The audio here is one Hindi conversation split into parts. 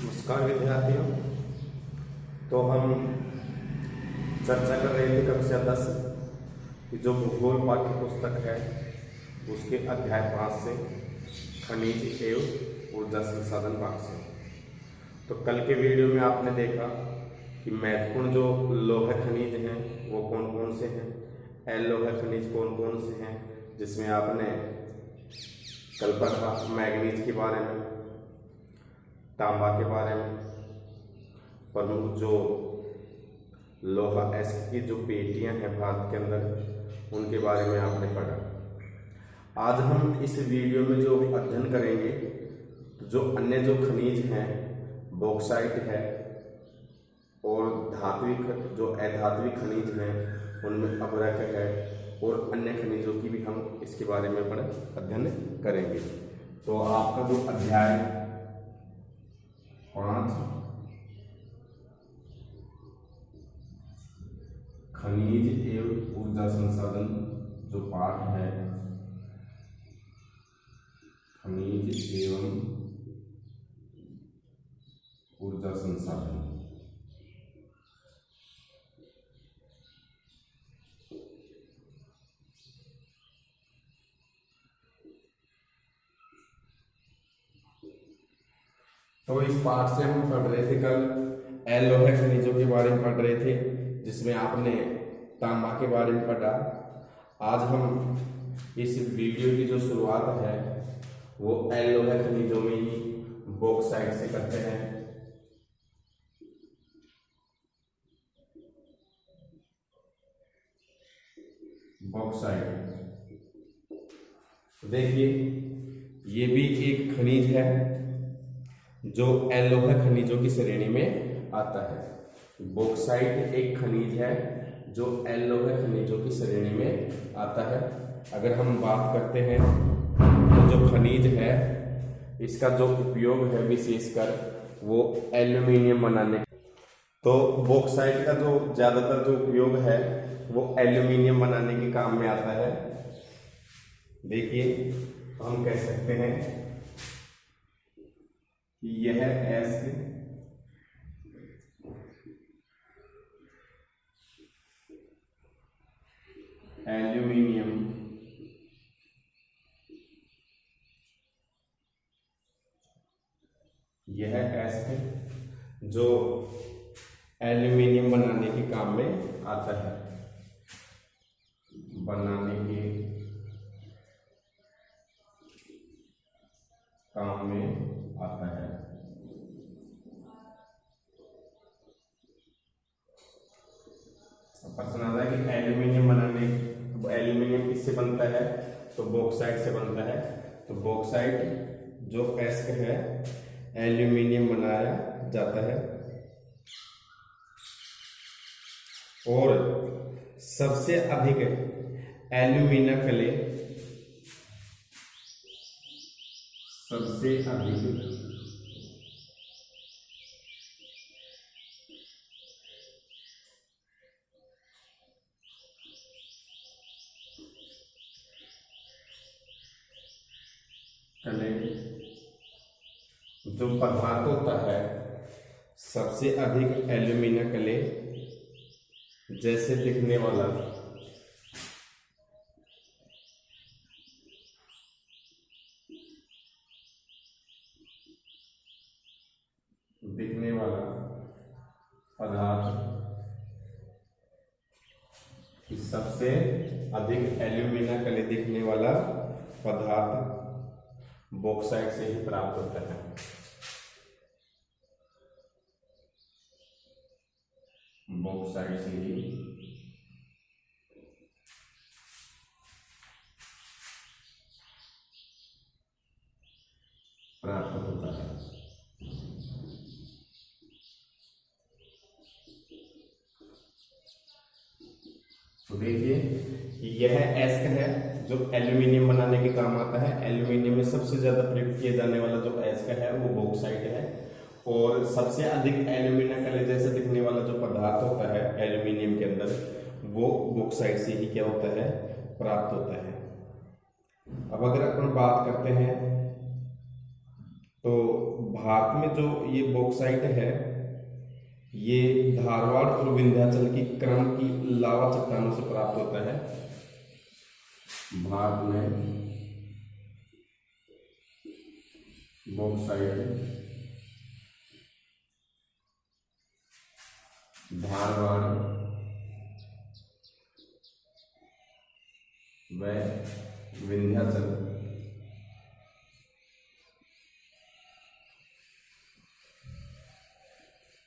नमस्कार विद्यार्थियों। तो हम चर्चा कर रहे थे कक्षा 10 की जो भूगोल पाठ्य पुस्तक है उसके अध्याय 5 से खनिज एवं ऊर्जा संसाधन भाग से। तो कल के वीडियो में आपने देखा कि महत्वपूर्ण जो लौह खनिज हैं वो कौन कौन से हैं, अलोह खनिज कौन कौन से हैं, जिसमें आपने कल पढ़ा मैग्नीज के बारे में, तांबा के बारे में, प्रमुख जो लोहा एस्क की जो पेटियां हैं भारत के अंदर उनके बारे में आपने पढ़ा। आज हम इस वीडियो में जो अध्ययन करेंगे जो अन्य जो खनिज हैं, बॉक्साइट है और धात्विक जो अधात्विक खनिज हैं उनमें अभ्रक है और अन्य खनिजों की भी हम इसके बारे में अध्ययन करेंगे। तो आपका जो अध्याय 5 खनिज एवं ऊर्जा संसाधन जो पाठ है, खनिज एवं ऊर्जा संसाधन, तो इस पाठ से हम पढ़ रहे थे कल अलोह खनिजों के बारे में पढ़ रहे थे, जिसमें आपने तांबा के बारे में पढ़ा। आज हम इस वीडियो की जो शुरुआत है वो अलोह खनिजों में ही बॉक्साइट से करते हैं। बॉक्साइट देखिए, ये भी एक खनिज है जो अलोह खनिजों की श्रेणी में आता है। बॉक्साइट एक खनिज है जो अलोह खनिजों की श्रेणी में आता है। अगर हम बात करते हैं तो जो खनिज है इसका जो उपयोग है विशेषकर वो एल्यूमिनियम बनाने, तो बॉक्साइट का जो ज्यादातर जो उपयोग है वो एल्यूमिनियम बनाने के काम में आता है। देखिए, हम कह सकते हैं कि यह एस्क एल्यूमिनियम यह एस्क जो एल्यूमिनियम बनाने के काम में आता है, बनाने के काम में आता है। प्रश्न आता है कि एल्यूमिनियम बनाने, एल्यूमिनियम किससे बनता है, तो बॉक्साइट से बनता है। तो बॉक्साइट जो एस्क है एल्यूमिनियम बनाया जाता है और सबसे अधिक एल्यूमिनियम कले, सबसे अधिक कले जो पदार्थ होता है, सबसे अधिक एल्यूमिनियम कले जैसे दिखने वाला पदार्थ, सबसे अधिक एल्यूमिनियम कले दिखने वाला पदार्थ बॉक्साइट से ही प्राप्त होता है। बॉक्साइट से ही प्राप्त होता है। तो देखिए, यह एस्क है जो एल्यूमिनियम बनाने के काम आता है। एल्यूमिनियम में सबसे ज्यादा प्रयोग किए जाने वाला जो एस्क है वो बॉक्साइट है और सबसे अधिक एल्यूमिनियम कले जैसे दिखने वाला जो पदार्थ होता है एल्यूमिनियम के अंदर वो बॉक्साइट से ही क्या होता है, प्राप्त होता है। अब अगर अपन बात करते हैं तो भारत में जो ये बॉक्साइट है ये धारवाड़ और विंध्याचल की क्रम की लावा चट्टानों से प्राप्त होता है। भारत में बॉक्साइट धारवाड़ व विंध्याचल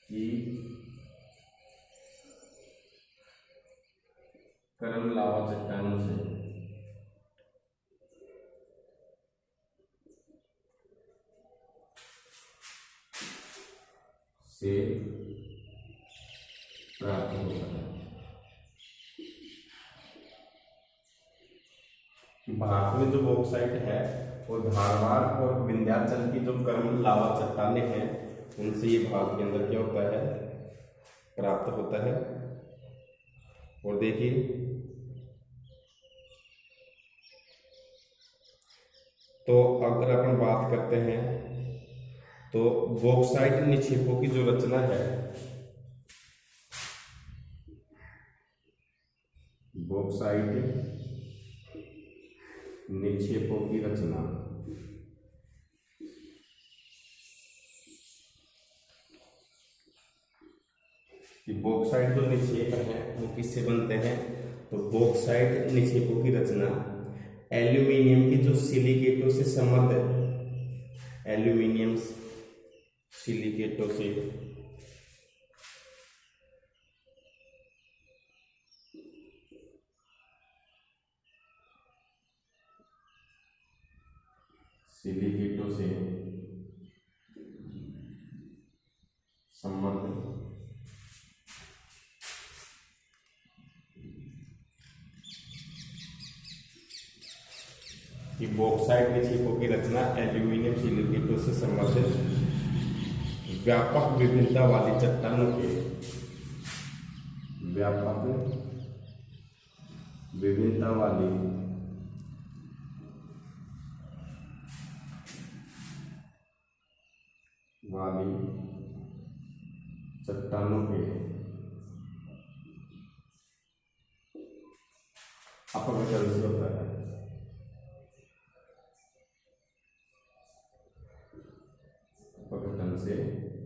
की क्रम लावा चट्टानों से प्राप्त होता है। भारत में जो बॉक्साइट है वो धारवाड़ और विंध्याचल की जो क्रम लावा चट्टानें हैं उनसे ये भारत के अंदर क्या होता है, प्राप्त होता है। और देखिए तो अगर अपन बात करते हैं तो बॉक्साइट निक्षेपों की जो रचना है, बॉक्साइट निक्षेपों की रचना कि बॉक्साइट जो निक्षेप हैं वो किससे बनते हैं, तो बॉक्साइट निक्षेपों की रचना एल्यूमिनियम की जो सिलिकेटों से समृद्ध, एल्यूमिनियम सिलिकेटों से समृद्ध कि बॉक्साइट निक्षेपों की रचना एल्यूमिनियम सिलिकेटों से संबंधित व्यापक विभिन्नता वाली चट्टानों के व्यापक विभिन्नता वाली चट्टानों के अपघटन से होता है। अपघटन से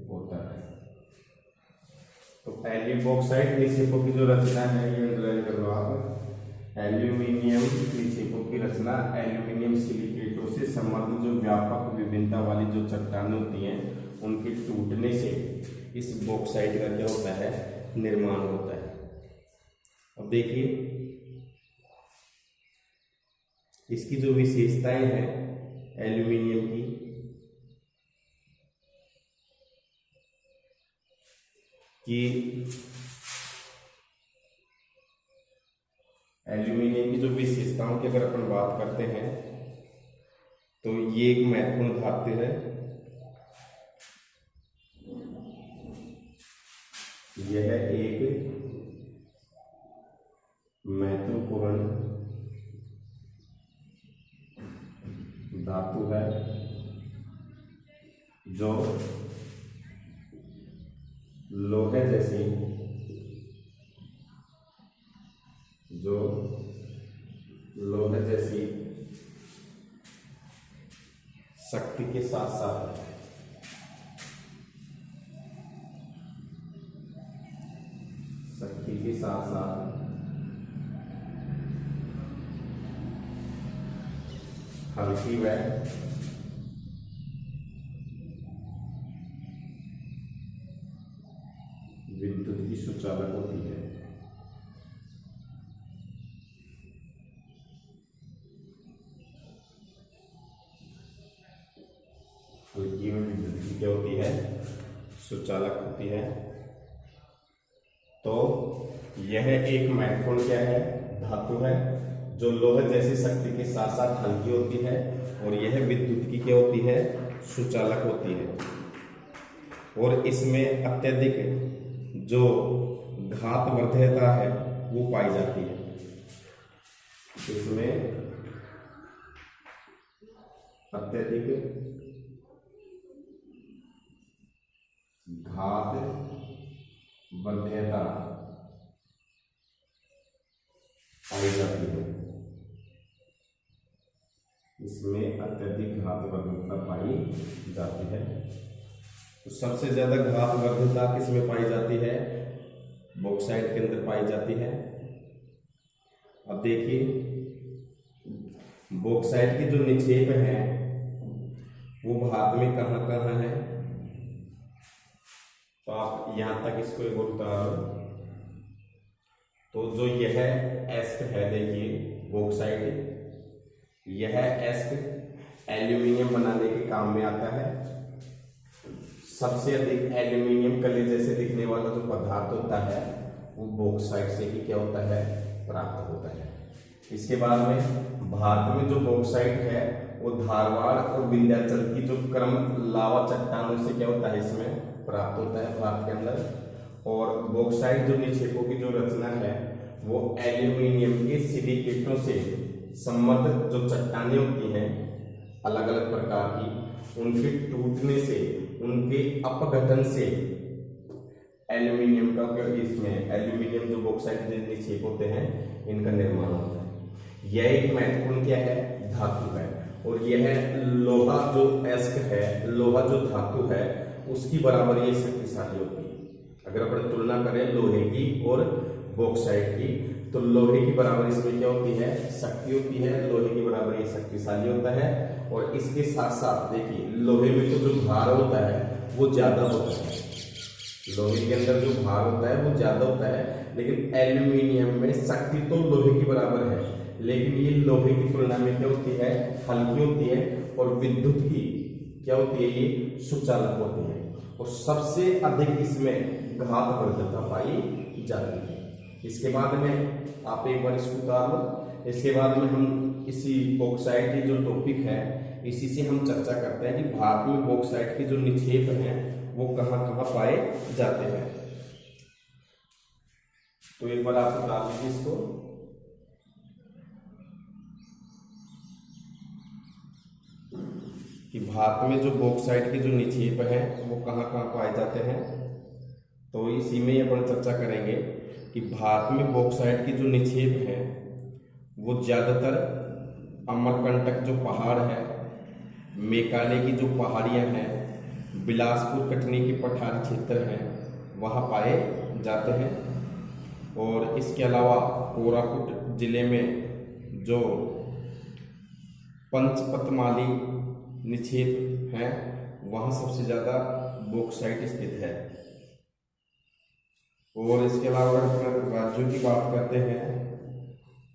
होता है। तो पहली बॉक्साइट निक्षेपों की जो रचना है ये अंडरलाइन कर लो आप। एल्यूमिनियम निक्षेपों की रचना एल्यूमिनियम सिलिकेटों से संबद्ध जो व्यापक विभिन्नता वाली जो चट्टानें होती हैं उनके टूटने से इस बॉक्साइट का क्या होता है, निर्माण होता है। अब देखिए इसकी जो विशेषताएं हैं एल्यूमिनियम की, कि एल्यूमिनियम की जो विशेषताओं की अगर अपन बात करते हैं तो ये एक महत्वपूर्ण धातु है। यह एक महत्वपूर्ण धातु है जो लोहे जैसी शक्ति के साथ साथ हल्की व विद्युत की सुचालक होती है। हल्की व विद्युत की क्या होती है, सुचालक होती है। तो यह एक महत्वपूर्ण क्या है, धातु है जो लोहे जैसी शक्ति के साथ साथ हल्की होती है और यह विद्युत की क्या होती है, सुचालक होती है। और इसमें अत्यधिक जो घातवर्धकता है वो पाई जाती है। इसमें अत्यधिक घात वरीयता पाई जाती है। इसमें अत्यधिक घात वरीयता पाई जाती है। तो सबसे ज्यादा घात वरीयता किसमें पाई जाती है? बॉक्साइट के अंदर पाई जाती है। अब देखिए, बॉक्साइट की जो निक्षेप है वो भारत में कहाँ कहाँ है? तो आप यहां तक इसको एक बता लो। तो जो यह एस्क है, देखिए बॉक्साइट, यह एस्क एल्यूमिनियम बनाने के काम में आता है। सबसे अधिक एल्यूमिनियम कले जैसे दिखने वाला जो पदार्थ होता है वो बॉक्साइट से ही क्या होता है? प्राप्त होता है। इसके बाद में भारत में जो बॉक्साइट है वो धारवाड़ और विंध्याचल की जो क्रम लावा चट्टानों से क्या होता है? इसमें प्राप्त होता है भारत के अंदर। और बॉक्साइट जो निक्षेपों की जो रचना है वो एल्यूमिनियम के सिलिकेटों से संबद्ध जो चट्टानें होती हैं अलग अलग प्रकार की, उनके टूटने से, उनके अपघटन से एल्यूमिनियम का, इसमें एल्यूमिनियम जो बॉक्साइट निक्षेप होते हैं इनका निर्माण होता है। यह एक महत्वपूर्ण क्या है? धातु है। और यह लोहा जो एस्क है, लोहा जो धातु है उसकी बराबर ये शक्तिशाली होती है। अगर अपन तुलना करें लोहे की और बॉक्साइट की, तो लोहे की बराबर इसमें क्या होती है? शक्ति होती है। लोहे की बराबर ये शक्तिशाली होता है। और इसके साथ साथ देखिए, लोहे में तो जो भार होता है वो ज्यादा होता है। लोहे के अंदर जो भार होता है वो ज्यादा होता है, लेकिन एल्यूमिनियम में शक्ति तो लोहे की बराबर है, लेकिन ये लोहे की तुलना में क्या होती है? हल्की होती है। और विद्युत की क्या होती है? ये सुचालक होती है। और सबसे अधिक इसमें घात वरीयता पाई जाती है। इसके बाद में आप एक बार इसको उतार लो। इसके बाद में हम इसी बॉक्साइट की जो टॉपिक है इसी से हम चर्चा करते हैं कि भारत में बॉक्साइट के जो निक्षेप हैं वो कहाँ कहाँ पाए जाते हैं। तो एक बार आप उतार लीजिए इसको। कि भारत में जो बॉक्साइट के जो निक्षेप हैं वो कहाँ कहाँ पाए जाते हैं, तो इसी में अपन चर्चा करेंगे कि भारत में बॉक्साइट की जो निक्षेप है वो ज्यादातर अमरकंटक जो पहाड़ है, मेघालय की जो पहाड़ियां हैं, बिलासपुर कटनी के पठारी क्षेत्र हैं वहाँ पाए जाते हैं। और इसके अलावा कोरापुट जिले में जो पंचपतमाली निक्षेप हैं वहाँ सबसे ज़्यादा बॉक्साइट स्थित है। और इसके अलावा अगर राज्यों की बात करते हैं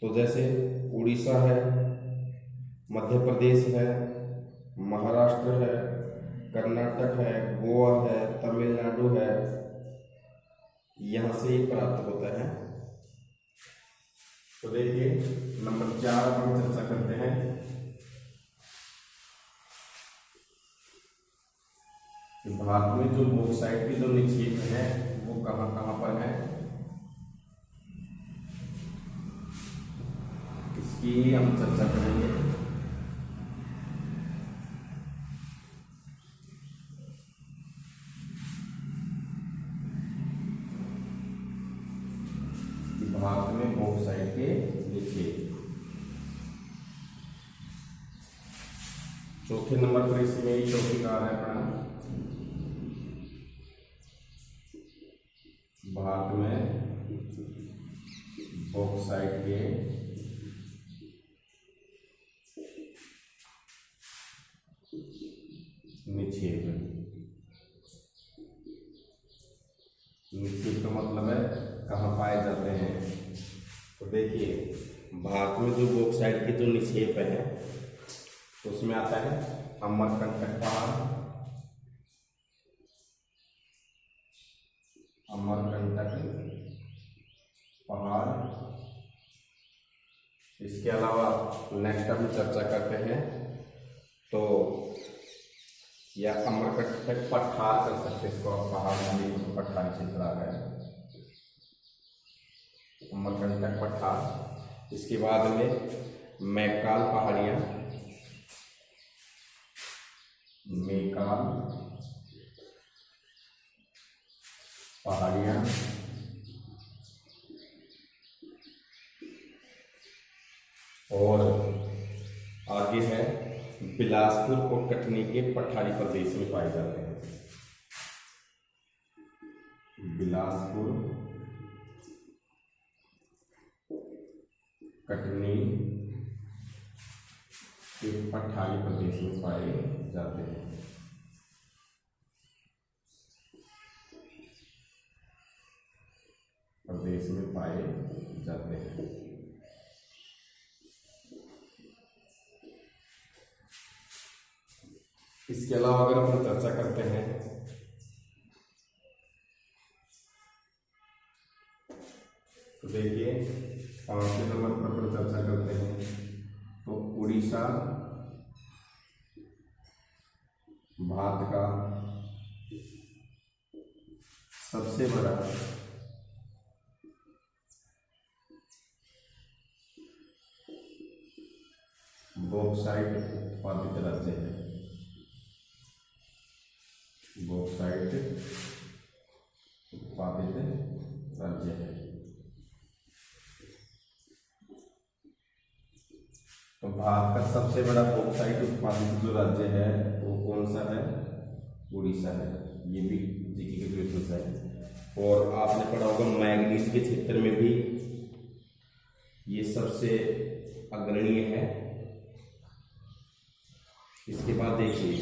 तो जैसे उड़ीसा है, मध्य प्रदेश है, महाराष्ट्र है, कर्नाटक है, गोवा है, तमिलनाडु है, यहाँ से ही प्राप्त होता है। तो देखिए नंबर 4 हम चर्चा करते हैं कि भारत में जो बॉक्साइट की जो निक्षेप है वो कहाँ कहाँ पर है, इसकी हम चर्चा करेंगे। भारत में बॉक्साइट के निक्षेप। चौथे नंबर पर इसमें ही टॉपिक आ रहा है अपना भारत में बॉक्साइट के निक्षेप। निक्षेप का मतलब है कहाँ पाए जाते हैं। तो देखिए भारत में जो बॉक्साइट के जो निक्षेप है तो उसमें आता है अमरकंटक पहाड़, अमरकंटक पहाड़। इसके अलावा नेक्स्ट हम चर्चा करते हैं तो या अमरकंटक पठार कर सकते हैं इसको, पहाड़ वाली पठार क्षेत्र आ गया अमरकंटक पठार। इसके बाद में मैकाल पहाड़ियाँ, मैकाल पहाड़ियाँ और आगे है बिलासपुर और कटनी के पठारी प्रदेश में पाए जाते हैं। बिलासपुर, कटनी के पठारी प्रदेश में पाए जाते हैं। प्रदेश में पाए जाते हैं। इसके अलावा अगर अपन चर्चा करते हैं तो देखिए 5वें नंबर पर अपन चर्चा करते हैं तो उड़ीसा भारत का सबसे बड़ा बॉक्साइट उत्पादित राज्य है। बॉक्साइट उत्पादित राज्य है। तो भारत का सबसे बड़ा बॉक्साइट उत्पादित जो राज्य है वो कौन सा है? उड़ीसा है। ये भी जीके के क्वेश्चन है। और आपने पढ़ा होगा मैग्नीज के क्षेत्र में भी ये सबसे अग्रणीय है। इसके बाद देखिए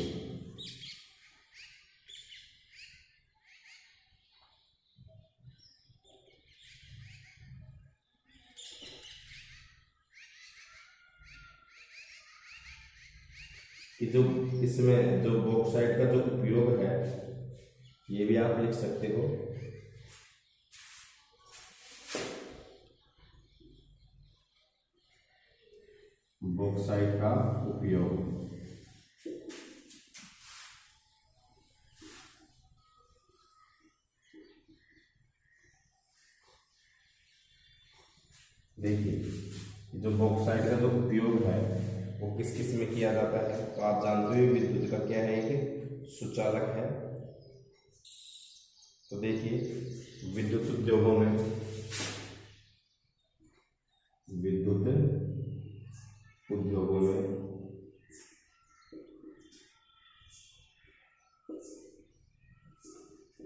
कि जो इसमें जो बॉक्साइट का जो उपयोग है ये भी आप लिख सकते हो। बॉक्साइट का उपयोग देखिए जो बॉक्साइट का जो उपयोग है वो किस किस में किया जाता है? तो आप जानते हो विद्युत का क्या है कि सुचालक है। तो देखिए विद्युत उद्योगों में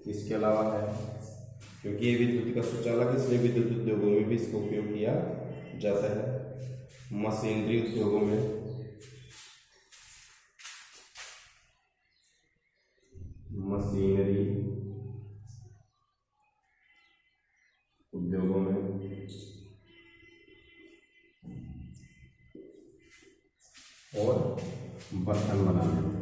इसके अलावा है क्योंकि ये विद्युत का सुचालक इसलिए विद्युत उद्योगों में भी इसका उपयोग किया जाता है। मशीनरी उद्योगों में और बर्तन बनाने में।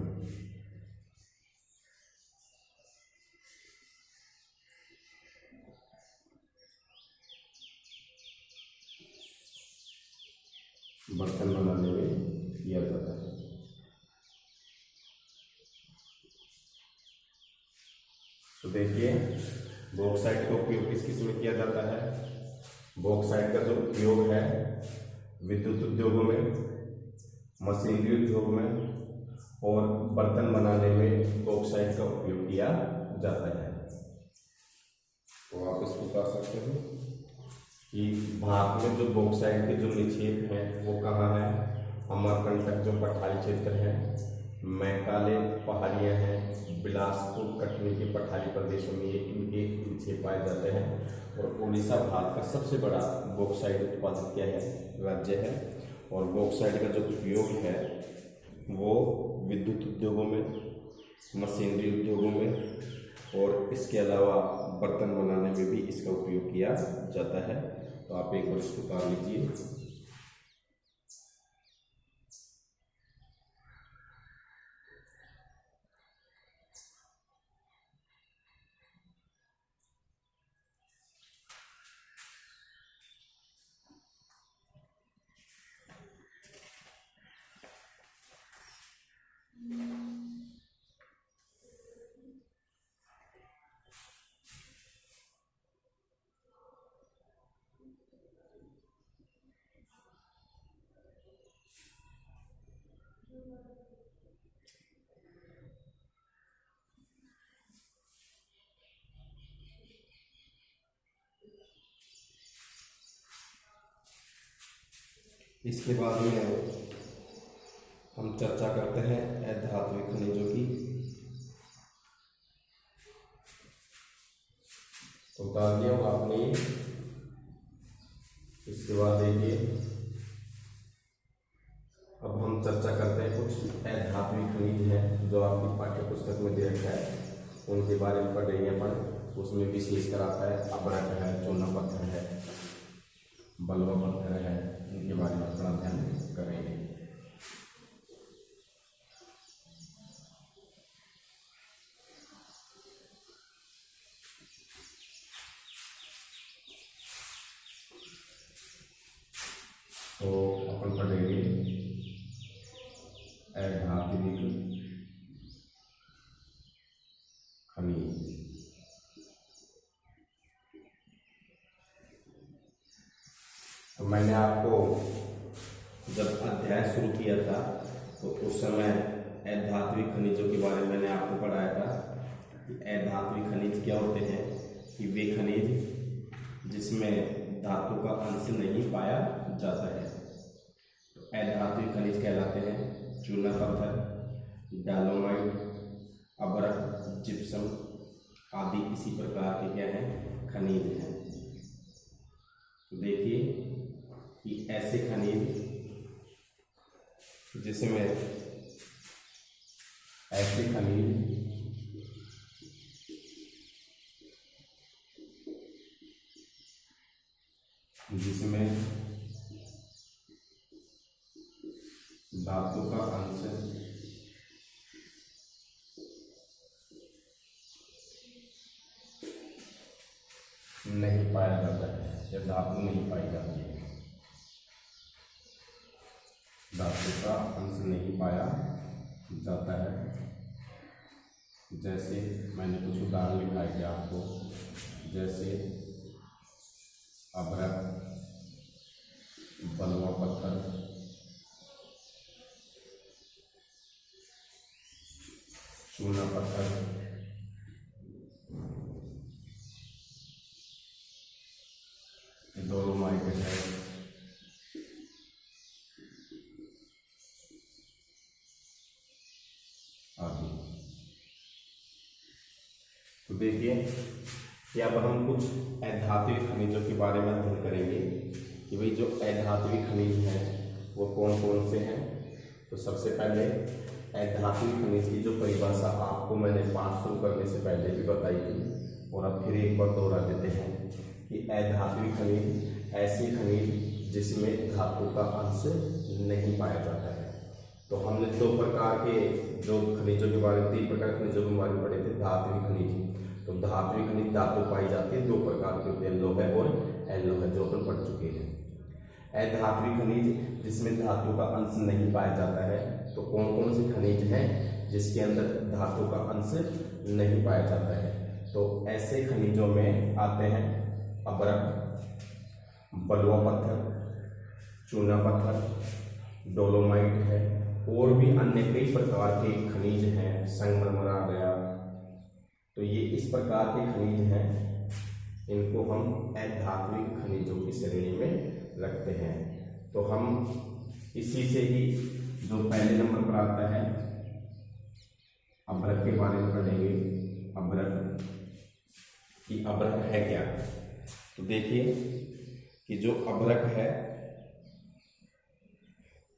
बर्तन बनाने में किया जाता है। तो देखिए बॉक्साइट का उपयोग किस किस में किया जाता है? बॉक्साइट का जो उपयोग है विद्युत उद्योगों में, मशीनरी उद्योग में और बर्तन बनाने में बॉक्साइट का उपयोग किया जाता है। तो आप इसको कर सकते हो कि भारत में जो बॉक्साइट के जो निक्षेप हैं वो कहाँ है? अमरकंटक जो पठारी क्षेत्र है, मैकाले पहाड़ियाँ हैं, बिलासपुर कटनी के पठारी प्रदेशों में ये इनके निक्षेप पाए जाते हैं। और उड़ीसा भारत का सबसे बड़ा बॉक्साइट उत्पादक क्या है? राज्य है। और बॉक्साइट का जो उपयोग है वो विद्युत उद्योगों में, मशीनरी उद्योगों में और इसके अलावा बर्तन बनाने में भी इसका उपयोग किया जाता है। तो आप एक बार इसको उतार लीजिए। इसके बाद में हम चर्चा करते हैं अधात्विक खनिजों की। तो बता दिया हूँ आपने। इसके बाद देखिए अब हम चर्चा करते हैं कुछ अधात्विक खनिज हैं जो आपकी पाठ्य पुस्तक में दे रखा है, उनके बारे में पढ़ेंगे अपन। उसमें विशेष कर आता है अभ्रक है, चूना पत्थर है, बलुआ पत्थर है, इनके बारे में अपना ध्यान करेंगे। तो अपन पढ़ेंगे अधात्विक खनिज। तो मैंने आपको जब अध्याय शुरू किया था तो उस समय अधात्विक खनिजों के बारे में मैंने आपको पढ़ाया था कि अधात्विक खनिज क्या होते हैं। कि वे खनिज जिसमें धातु का अंश नहीं पाया जाता है तो अधात्विक खनिज कहलाते हैं। चूना पत्थर, डोलोमाइट, अभ्रक, जिप्सम आदि इसी प्रकार के क्या हैं, खनिज हैं। तो देखिए कि ऐसे खनिज जिसमें धातु का अंश नहीं पाया जाता है या धातु नहीं पाई जाती है, धातु का अंश नहीं पाया जाता है। जैसे मैंने कुछ उदाहरण लिखाए थे आपको, जैसे अभ्रक, बलुआ पत्थर, चूना पत्थर, डोलोमाइट है, आदि। तो देखिए कि अब हम कुछ अधात्विक खनिजों के बारे में अध्ययन करेंगे कि भाई जो अधात्विक खनिज हैं वो कौन कौन से हैं। तो सबसे पहले अधात्विक खनिज की जो परिभाषा आपको मैंने पाठ शुरू करने से पहले भी बताई थी और अब फिर एक बार दोहरा देते हैं कि अधात्विक खनिज ऐसे खनिज जिसमें धातु का अंश नहीं पाया जाता है। तो हमने दो प्रकार के जो खनिजों के बारे में, तीन प्रकार के खनिजों के बारे में पढ़े थे। धात्विक खनिज, तो धात्विक खनिज धातु पाई जाती है, दो प्रकार के होते हैं, लोह और अलोह, जो अपन पढ़ चुके हैं। अधात्विक खनिज जिसमें धातु का अंश नहीं पाया जाता है, तो कौन कौन से खनिज हैं जिसके अंदर धातु का अंश नहीं पाया जाता है। तो ऐसे खनिजों में आते हैं अभ्रक, बलुआ पत्थर, चूना पत्थर, डोलोमाइट है, और भी अन्य कई प्रकार के खनिज हैं, संगमरमर आ गया। तो ये इस प्रकार के खनिज हैं, इनको हम अधात्विक खनिजों की श्रेणी में रखते हैं। तो हम इसी से ही जो पहले नंबर पर आता है अभ्रक के बारे में पढ़ेंगे। अभ्रक कि अभ्रक है क्या। तो देखिए कि जो अभ्रक है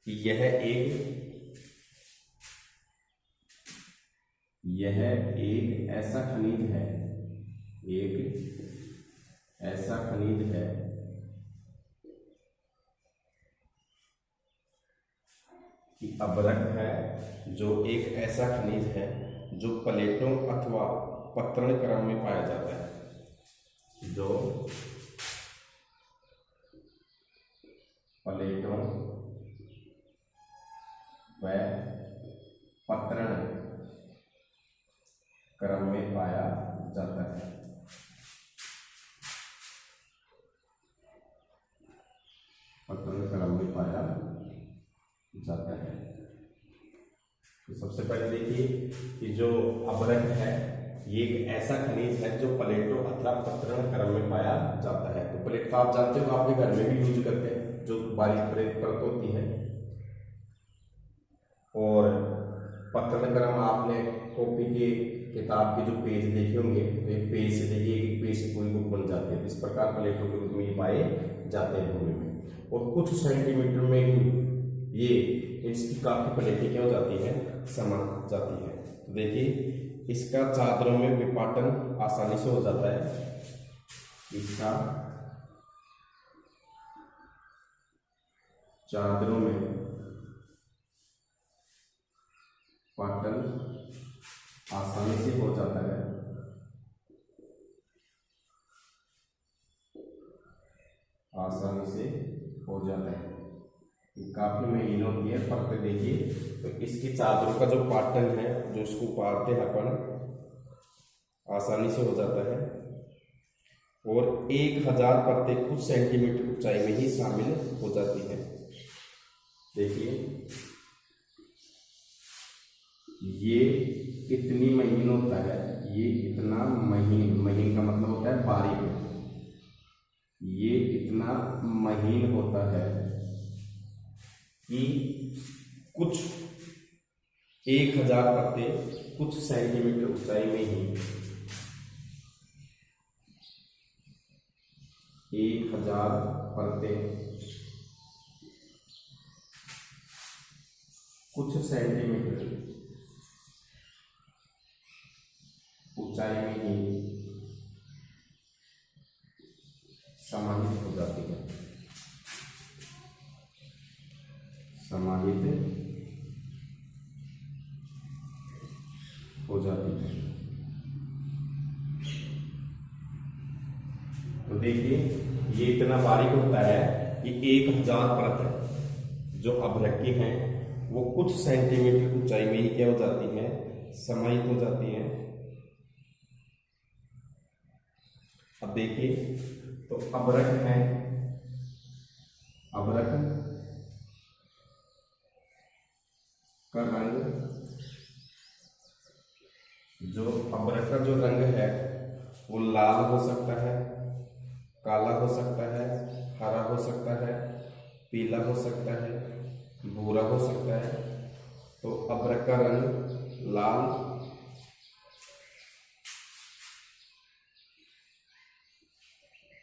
यह एक ऐसा खनिज है, एक ऐसा खनिज है कि अभ्रक है जो एक ऐसा खनिज है जो प्लेटों अथवा पत्रण क्रम में पाया जाता है। जो प्लेटों व पत्रण क्रम में पाया जाता है। पत्रण क्रम में पाया जाता है। तो सबसे पहले देखिए कि जो अभ्रक है ये एक ऐसा खनिज है जो प्लेटो अथवा पत्थर क्रम में पाया जाता है। तो प्लेट का आप जानते हो, आपके घर में भी यूज करते हैं, जो बारीक परत होती है। और पत्थर क्रम आपने कॉपी के किताब के जो पेज देखे होंगे, तो एक पेज से देखिए, एक पेज से पूरी बुक बन जाती है। इस प्रकार प्लेटों के रूप में ये पाए जाते हैं भूमि में, और कुछ सेंटीमीटर में ही ये इसकी काफी प्लेटें क्या हो जाती है, समा जाती है। तो देखिए इसका चादरों में विपाटन आसानी से हो जाता है। इसका चादरों में पाटन आसानी से हो जाता है। आसानी से हो जाता है, ये काफी महीन होती है परतें। देखिए तो इसकी चादरों का जो पाटन है, जो इसको उपाड़ते हैं अपन, आसानी से हो जाता है। और 1000 परतें कुछ सेंटीमीटर ऊंचाई में ही शामिल हो जाती है। देखिए ये इतनी महीन होता है, ये इतना महीन, महीन का मतलब होता है बारीक, ये इतना महीन होता है कि कुछ 1000 परतें कुछ सेंटीमीटर ऊंचाई में ही 1000 परतें कुछ सेंटीमीटर ऊंचाई में ही समाहित हो जाती है, समाहित हो जाती है। तो देखिए ये इतना बारीक होता है कि 1000 परत जो अभ्रक की हैं वो कुछ सेंटीमीटर ऊंचाई में ही क्या हो जाती है, समाहित हो जाती है। अब देखिए तो अभ्रक है, अभ्रक का रंग, जो अभ्रक का जो रंग है वो लाल हो सकता है, काला हो सकता है, हरा हो सकता है, पीला हो सकता है, भूरा हो सकता है। तो अभ्रक का रंग लाल,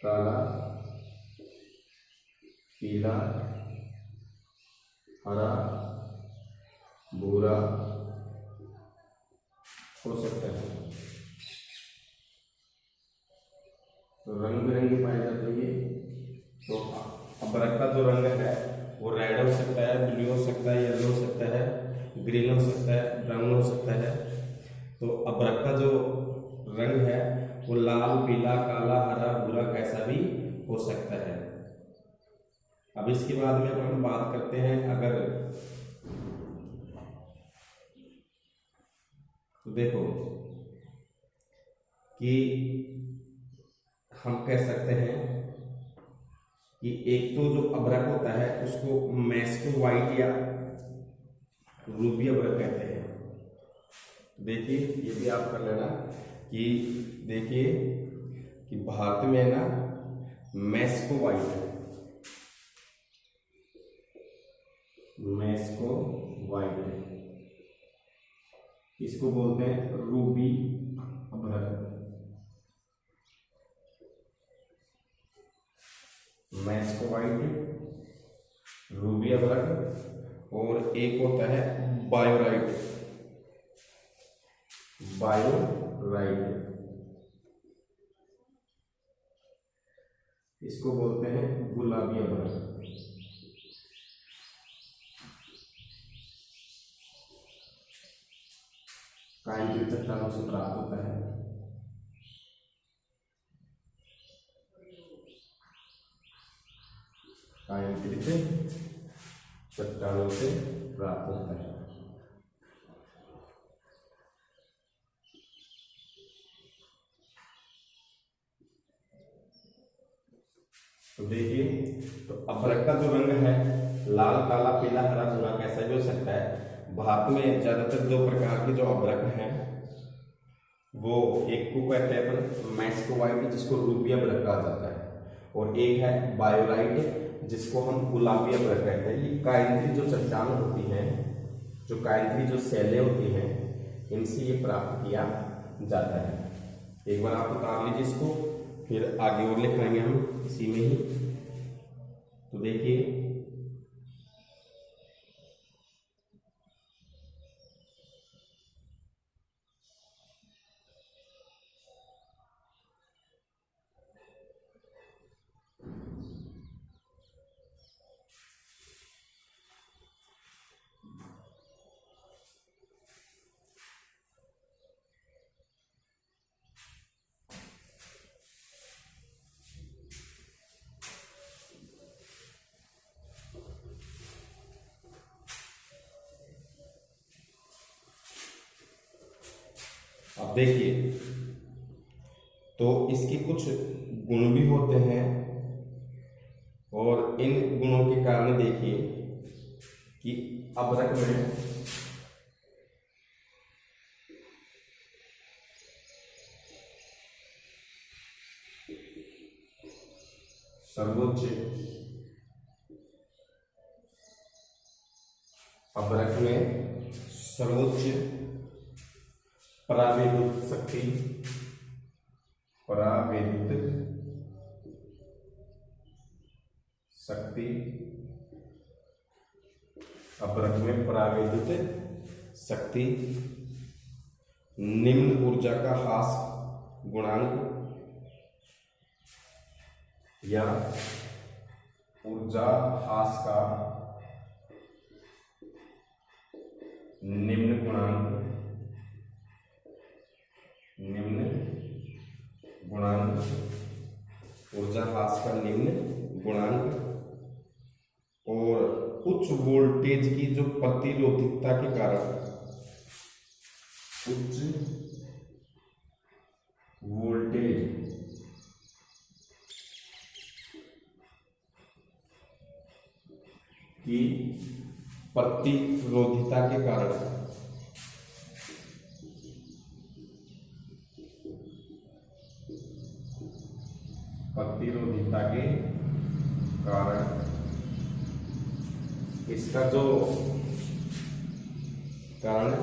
काला, पीला, हरा, भूरा हो सकता है। तो रंग बिरंगी पाई जाती है। तो अभ्रक का जो रंग है वो रेड हो सकता है, ब्लू हो सकता है, येलो हो सकता है, ग्रीन हो सकता है, ब्राउन हो सकता है। तो अभ्रक का जो रंग है वो लाल, पीला, काला, हरा, भूरा कैसा भी हो सकता है। अब इसके बाद में अपन बात करते हैं, अगर तो देखो कि हम कह सकते हैं कि एक तो जो अभ्रक होता है उसको मैस्को वाइट या रूबी अभ्रक कहते हैं। देखिए ये भी आप कर लेना कि देखिए कि भारत में ना मैस्को वाइट है, मैस्को वाइट है, इसको बोलते हैं रूबी अभ्रक, मैस्को वाइट, रूबी अभ्रक। और एक होता है बायोराइट, बायोराइट, इसको बोलते हैं गुलाबी अभ्रक। काइंट्री चट्टानों से प्राप्त होता है। काइंट्री चट्टानों से प्राप्त होता है। तो देखिए तो अभ्रक का जो रंग है लाल, काला, पीला, हरा, भूरा कैसा भी हो सकता है। भारत में ज्यादातर 2 प्रकार के जो अभ्रक हैं वो एक को कहते हैं अपन मैस्कोवाइट, जिसको रूबिया ब्लैक कहा जाता है, और एक है बायोलाइट, जिसको हम गुलाबिया ब्लैक कहते हैं। ये कायंत्री जो चट्टान होती है, जो कायंत्री जो सेलें होती हैं, इनसे ये प्राप्त किया जाता है। एक बार आप उतार लीजिए इसको, फिर आगे और लिखाएंगे हम इसी में ही। तो देखिए, अब देखिए, तो इसके कुछ गुण भी होते हैं, और इन गुणों के कारण देखिए कि अबरक में सर्वोच्च परावैद्युत शक्ति अबरक में परावैद्युत शक्ति, निम्न ऊर्जा का ह्रास गुणांक या ऊर्जा ह्रास का निम्न गुणांक, ऊर्जा ह्रास का निम्न गुणांक, और उच्च वोल्टेज की जो प्रतिरोधकता के कारण, उच्च वोल्टेज की प्रतिरोधिता के कारण, इसका जो कारण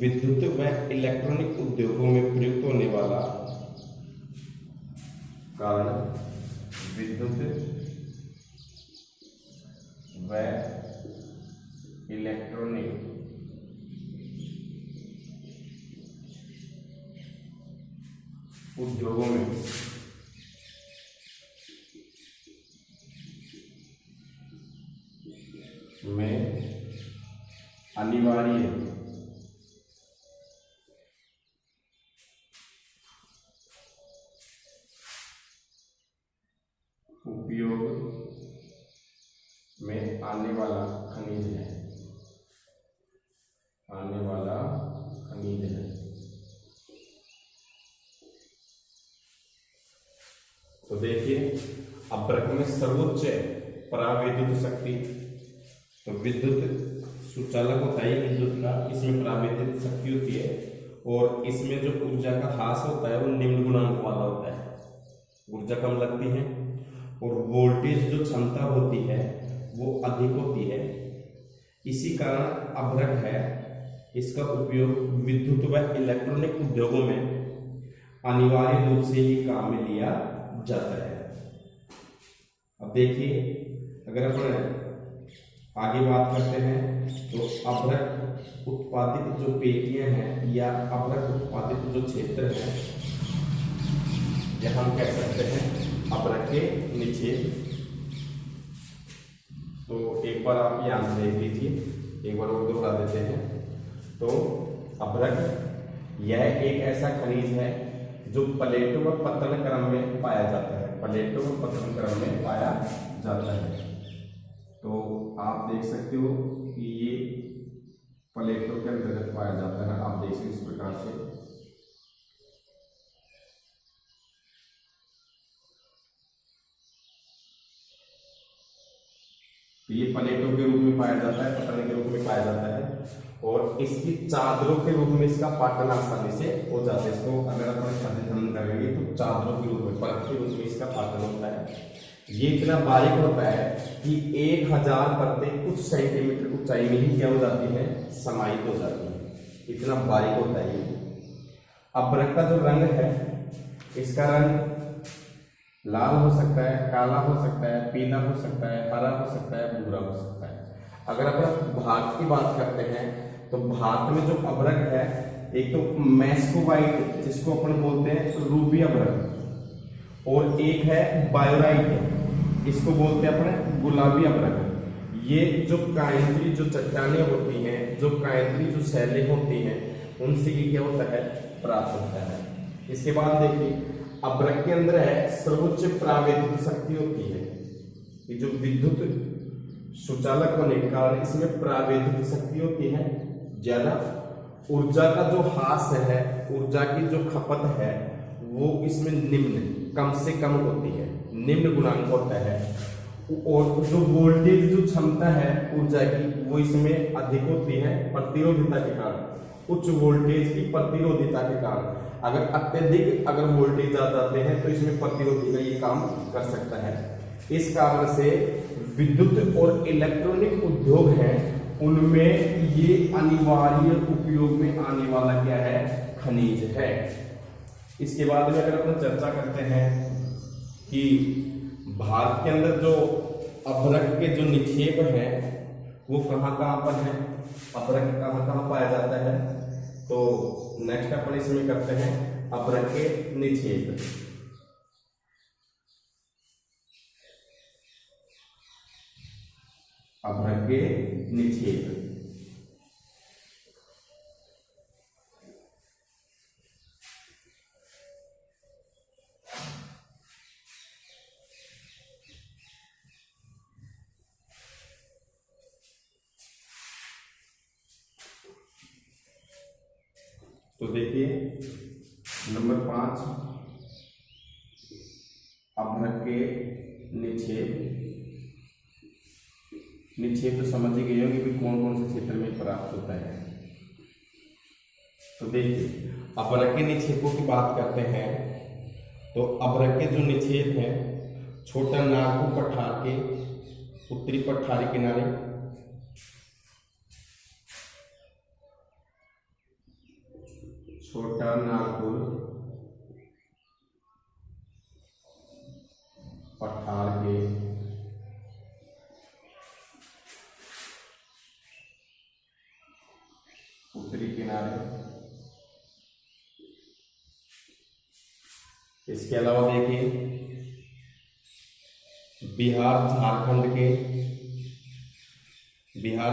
विद्युत व इलेक्ट्रॉनिक उद्योगों में प्रयुक्त होने वाला, विद्युत व इलेक्ट्रॉनिक उद्योगों में अनिवार्य उपयोग में आने वाला खनिज है, तो देखिए, अबरक में सर्वोच्च परावैद्युत शक्ति, तो विद्युत सुचालक होता है विद्युत का, इसमें परावैद्युत शक्ति होती है, और इसमें जो ऊर्जा का ह्रास होता है वो निम्न गुणांक वाला होता है, ऊर्जा कम लगती है, और वोल्टेज जो क्षमता होती है वो अधिक होती है। इसी कारण अबरक है, इसका उपयोग विद्युत व इलेक्ट्रॉनिक उद्योगों में अनिवार्य रूप से ही काम में लिया जाता है। अब देखिए, अगर अपन आगे बात करते हैं, तो अबरक उत्पादित जो पेटियां हैं या अबरक उत्पादित जो क्षेत्र है, यह हम कह सकते हैं अबरक के नीचे। तो एक बार आप यहाँ से देख लीजिए, एक बार और दोहरा देते हैं। तो अबरक यह एक ऐसा खनिज है जो प्लेटो व पतन क्रम में पाया जाता है, प्लेटो व पतन क्रम में पाया जाता है। तो आप देख सकते हो कि ये प्लेटो के अंतर्गत पाया जाता है, आप देख सकते इस प्रकार से। तो ये प्लेटो के रूप में पाया जाता है, पतन के रूप में पाया जाता है। और इसकी चादरों के रूप में इसका पाटन आसानी से हो जाता है। इसको अगर अपन खनन करेंगे तो चादरों के रूप में, परत के रूप में इसका पाटन होता है। ये इतना बारीक होता है कि 1000 परतें कुछ सेंटीमीटर ऊंचाई में ही क्या हो जाती है, समाहित हो जाती है। इतना बारीक होता है ये। अभ्रक का जो रंग है, इसका रंग लाल हो सकता है, काला हो सकता है, पीला हो सकता है, हरा हो सकता है, भूरा हो सकता है। अगर अपन भात की बात करते हैं तो भात में जो अभ्रक है, एक तो मैस्कोवाइट जिसको अपन बोलते हैं रूबी अभ्रक, और एक है बायोराइट, इसको बोलते हैं अपने गुलाबी अभ्रक। ये जो कायंत्री जो चट्टानें होती हैं, जो कायंत्री जो शैलें होती हैं, उनसे ये क्या होता है, प्राप्त होता है। इसके बाद देखिए अभ्रक के अंदर है सर्वोच्च प्रावैधिक शक्ति होती है। ये जो विद्युत सुचालक होने के कारण इसमें प्रावैधिक शक्ति होती है ज्यादा। ऊर्जा का जो हास है, ऊर्जा की जो खपत है, वो इसमें निम्न, कम से कम होती है, निम्न गुणांक होता है। और जो वोल्टेज जो क्षमता है ऊर्जा की, वो इसमें अधिक होती है प्रतिरोधिता के कारण, उच्च वोल्टेज की प्रतिरोधिता के कारण। अगर अत्यधिक अगर वोल्टेज आ जाते हैं तो इसमें प्रतिरोधी का ये काम कर सकता है। इस कारण से विद्युत और इलेक्ट्रॉनिक उद्योग हैं, उनमें ये अनिवार्य उपयोग में आने वाला क्या है, खनिज है। इसके बाद में अगर अपन चर्चा करते हैं कि भारत के अंदर जो अभ्रक के जो निक्षेप है वो कहाँ कहाँ पर है, अभ्रक कहाँ कहाँ पाया जाता है, तो नेक्स्ट अपन इसमें करते हैं अभ्रक के निक्षेप। अभ्रक के निक्षेप तो देखिए नंबर 5 अभ्रक के निक्षेप। निक्षेप तो समझ ही गए होंगे कि कौन कौन से क्षेत्र में प्राप्त होता है। तो देखिए अभ्रक के निक्षेपों की बात करते हैं तो अभ्रक के जो निक्षेप हैं, छोटा नागपुर पठार के उत्तरी पठारी किनारे, छोटा नागपुर पठार के उत्तरी किनारे। इसके अलावा देखिए बिहार झारखंड की बिहार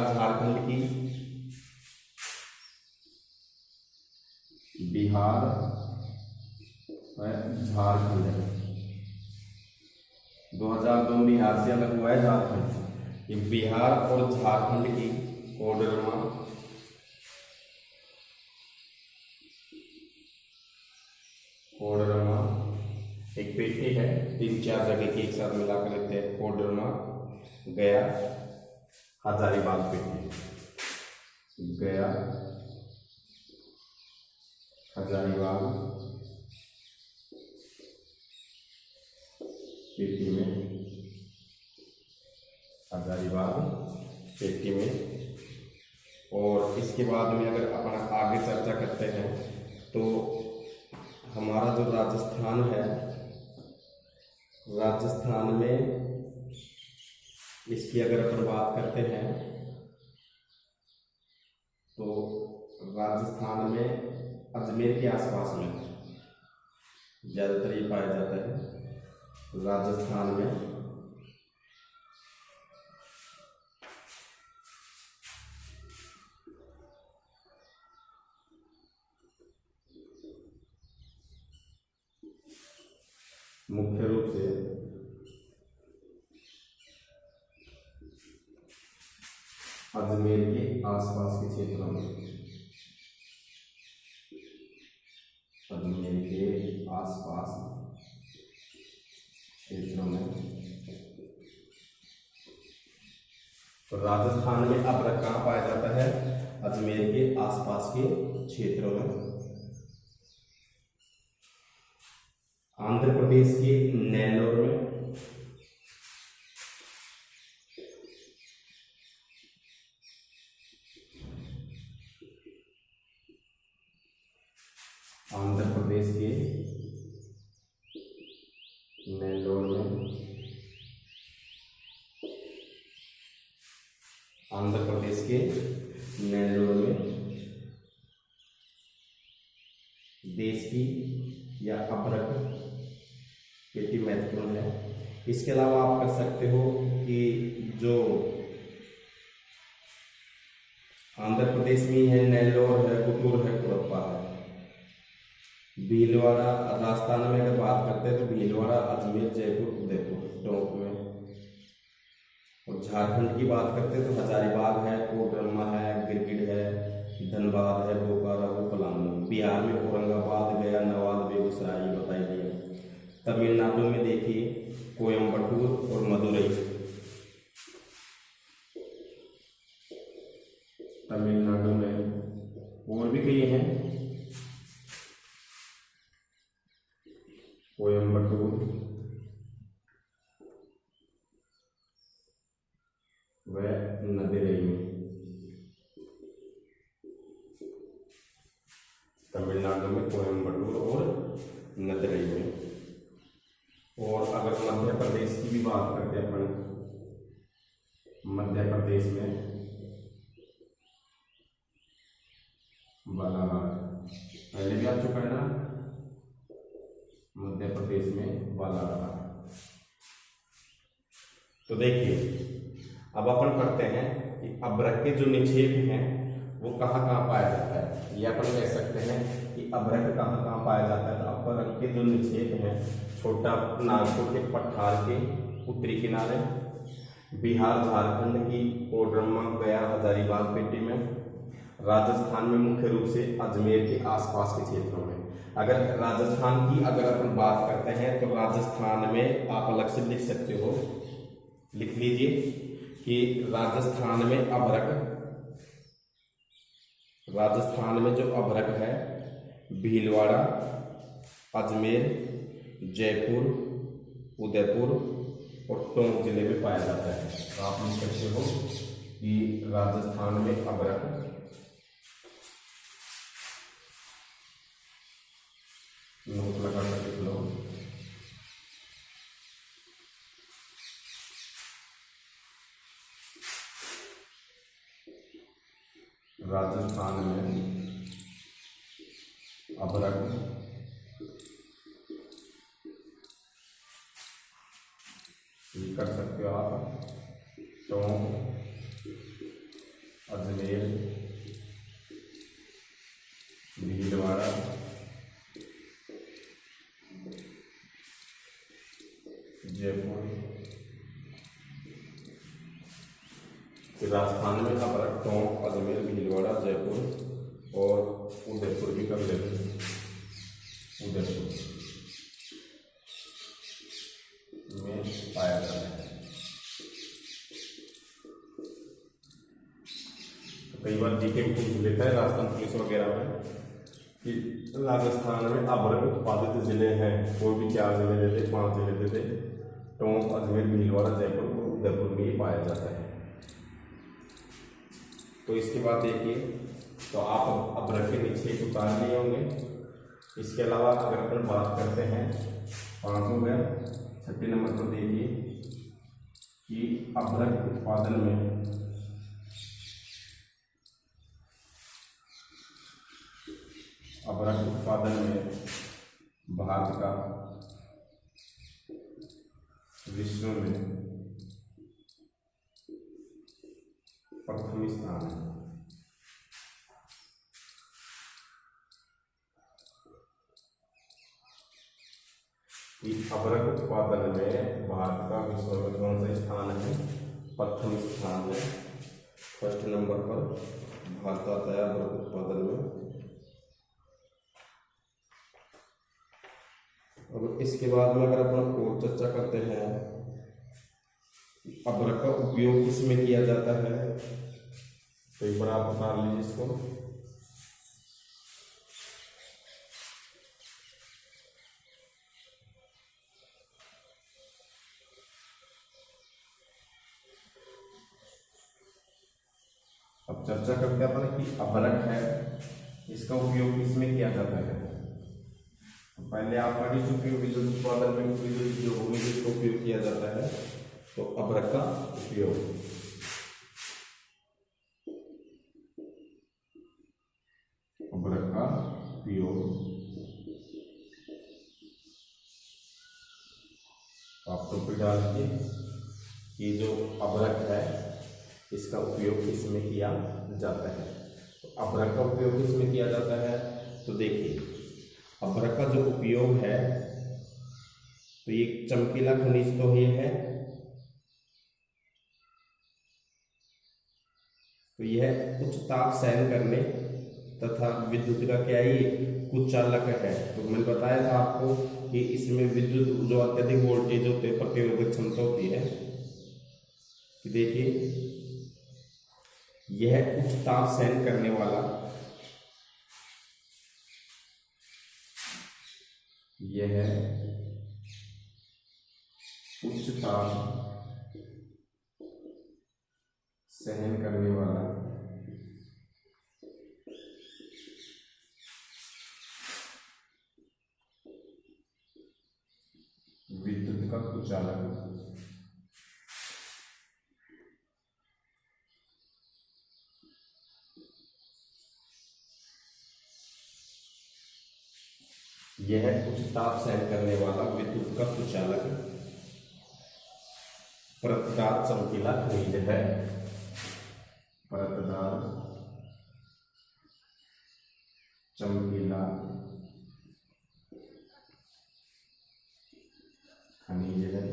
झारखंड 2002 बिहार से अलग हुआ है झारखंड। ये बिहार और झारखंड की कोडरमा एक पेटी है, 3-4 जगह की एक साथ मिलाकर लेते हैं। कोडरमा, गया, हजारीबाग पेटी, गया, हजारीबाग पेटी में, हजारीबाग पेटी में। और इसके बाद में अगर अपन आगे चर्चा करते हैं तो हमारा जो राजस्थान है, राजस्थान में इसकी अगर अपन बात करते हैं तो राजस्थान में अजमेर के आसपास में ज़्यादातर ये पाया जाता है। राजस्थान में मुख्य रूप से अजमेर के आसपास के क्षेत्रों में, अजमेर के आसपास क्षेत्रों में। तो राजस्थान में अभ्रक कहाँ पाया जाता है? अजमेर के आसपास के क्षेत्रों में। आंध्र प्रदेश के नेल्लोर में, आंध्र प्रदेश के नेल्लोर में, आंध्र प्रदेश के नेल्लोर में देश की या अभ्रक पेटी महत्वपूर्ण है। इसके अलावा आप कर सकते हो कि जो आंध्र प्रदेश में है, नेल्लोर है, गुंटूर है, कुड़प्पा है। भीलवाड़ा राजस्थान में अगर बात करते हैं तो भीलवाड़ा, अजमेर, जयपुर, उदयपुर टोंक में। और झारखंड की बात करते हैं तो हजारीबाग है, कोडरमा है, गिरगिट है, धनबाद है, बोकारो, पलामू। बिहार में औरंगाबाद, गया, नवादा, बेगूसराय बताई दिया। तमिलनाडु में देखिए कोयम्बटूर और मदुरई। तमिलनाडु में और भी कई हैं, कोयम्बटूर व मदुरई में। तमिलनाडु में कोयम्बटूर और मदुरई में। और अगर मध्य प्रदेश की भी बात करते हैं अपन, मध्य प्रदेश में बालाघाट, पहले भी आ चुका है ना, मध्य प्रदेश में बालाघाट। तो देखिए अब अपन पढ़ते हैं कि अभ्रक के जो निक्षेप हैं वो कहाँ कहाँ पाया जाता है। ये अपन कह सकते हैं कि अभ्रक कहाँ कहाँ पाया जाता है। तो अभ्रक के जो निक्षेप हैं, छोटा नागपुर के पठार के उत्तरी किनारे, बिहार झारखंड की कोडरमा, गया, हजारीबाग पेटी में, राजस्थान में मुख्य रूप से अजमेर के आसपास के क्षेत्रों में। अगर राजस्थान की अगर अपन बात करते हैं तो राजस्थान में आप अलग से लिख सकते हो, लिख लीजिए कि राजस्थान में अभ्रक, राजस्थान में जो अभ्रक है भीलवाड़ा, अजमेर, जयपुर, उदयपुर और टोंक जिले में पाया जाता है। तो आप लिख सकते हो कि राजस्थान में अभ्रक नोट लगा कर लिख लो। राजस्थान में अभ्रक कर सकते हो आप, टोंक, अजमेर, भीलवाड़ा, जयपुर। राजस्थान में अभ्रक, टोंक, अजमेर, भीलवाड़ा, जयपुर और उदयपुर भी कर लेते हैं। उदयपुर में पाया जाता है। तो कई बार जीके में पूछ लेता है राजस्थान पुलिस वगैरह में कि राजस्थान में अभ्रक उत्पादित जिले हैं, कोई भी 4 जिले देते, 5 जिले देते, टोंक, अजमेर, भीलवाड़ा, जयपुर और उदयपुर में ही पाया जाता है। तो इसके बाद देखिए, तो आप अभ्रक के निक्षेप उतार लिए होंगे। इसके अलावा अगर अपन बात करते हैं 5 हो गया, 6 नंबर पर देखिए कि अभ्रक उत्पादन में भारत का विश्व में प्रथम स्थान है। अभ्रक उत्पादन में भारत का विश्व में कौन सा स्थान है? प्रथम स्थान है। फर्स्ट नंबर पर भारत आता है अभ्रक उत्पादन में। अब इसके बाद में अगर अपन और चर्चा करते हैं, अभ्रक का उपयोग किसमें किया जाता है, तो एक बार आप उतार लीजिए इसको। अब चर्चा करते हैं अपन कि अभ्रक है, इसका उपयोग किसमें किया जाता है। पहले आप पढ़ चुके हो विद्युत उत्पादन में विद्युत उद्योगों में जिसका उपयोग किया जाता है। तो अभ्रक का उपयोग, अभ्रक का उपयोग आप तो पे डाल दीजिए कि जो अभ्रक है इसका उपयोग किसमें किया जाता है। तो अभ्रक का उपयोग किसमें किया जाता है, तो देखिए अभ्रक का जो उपयोग है, तो ये चमकीला खनिज तो ये है, तो यह उच्च ताप सहन करने तथा विद्युत का क्या है, कुचालक है। तो मैंने बताया था आपको कि इसमें विद्युत जो अत्यधिक वोल्टेज होते हैं, प्रतिरोधक क्षमता होती है, कि देखिए यह उच्च ताप सहन करने वाला, यह उच्च ताप सहन करने वाला विद्युत का कुचालक, यह उच्च ताप सहन करने वाला विद्युत का कुचालक परतदार चमकीला खनिज है। परतदार चमकीला खनिज है।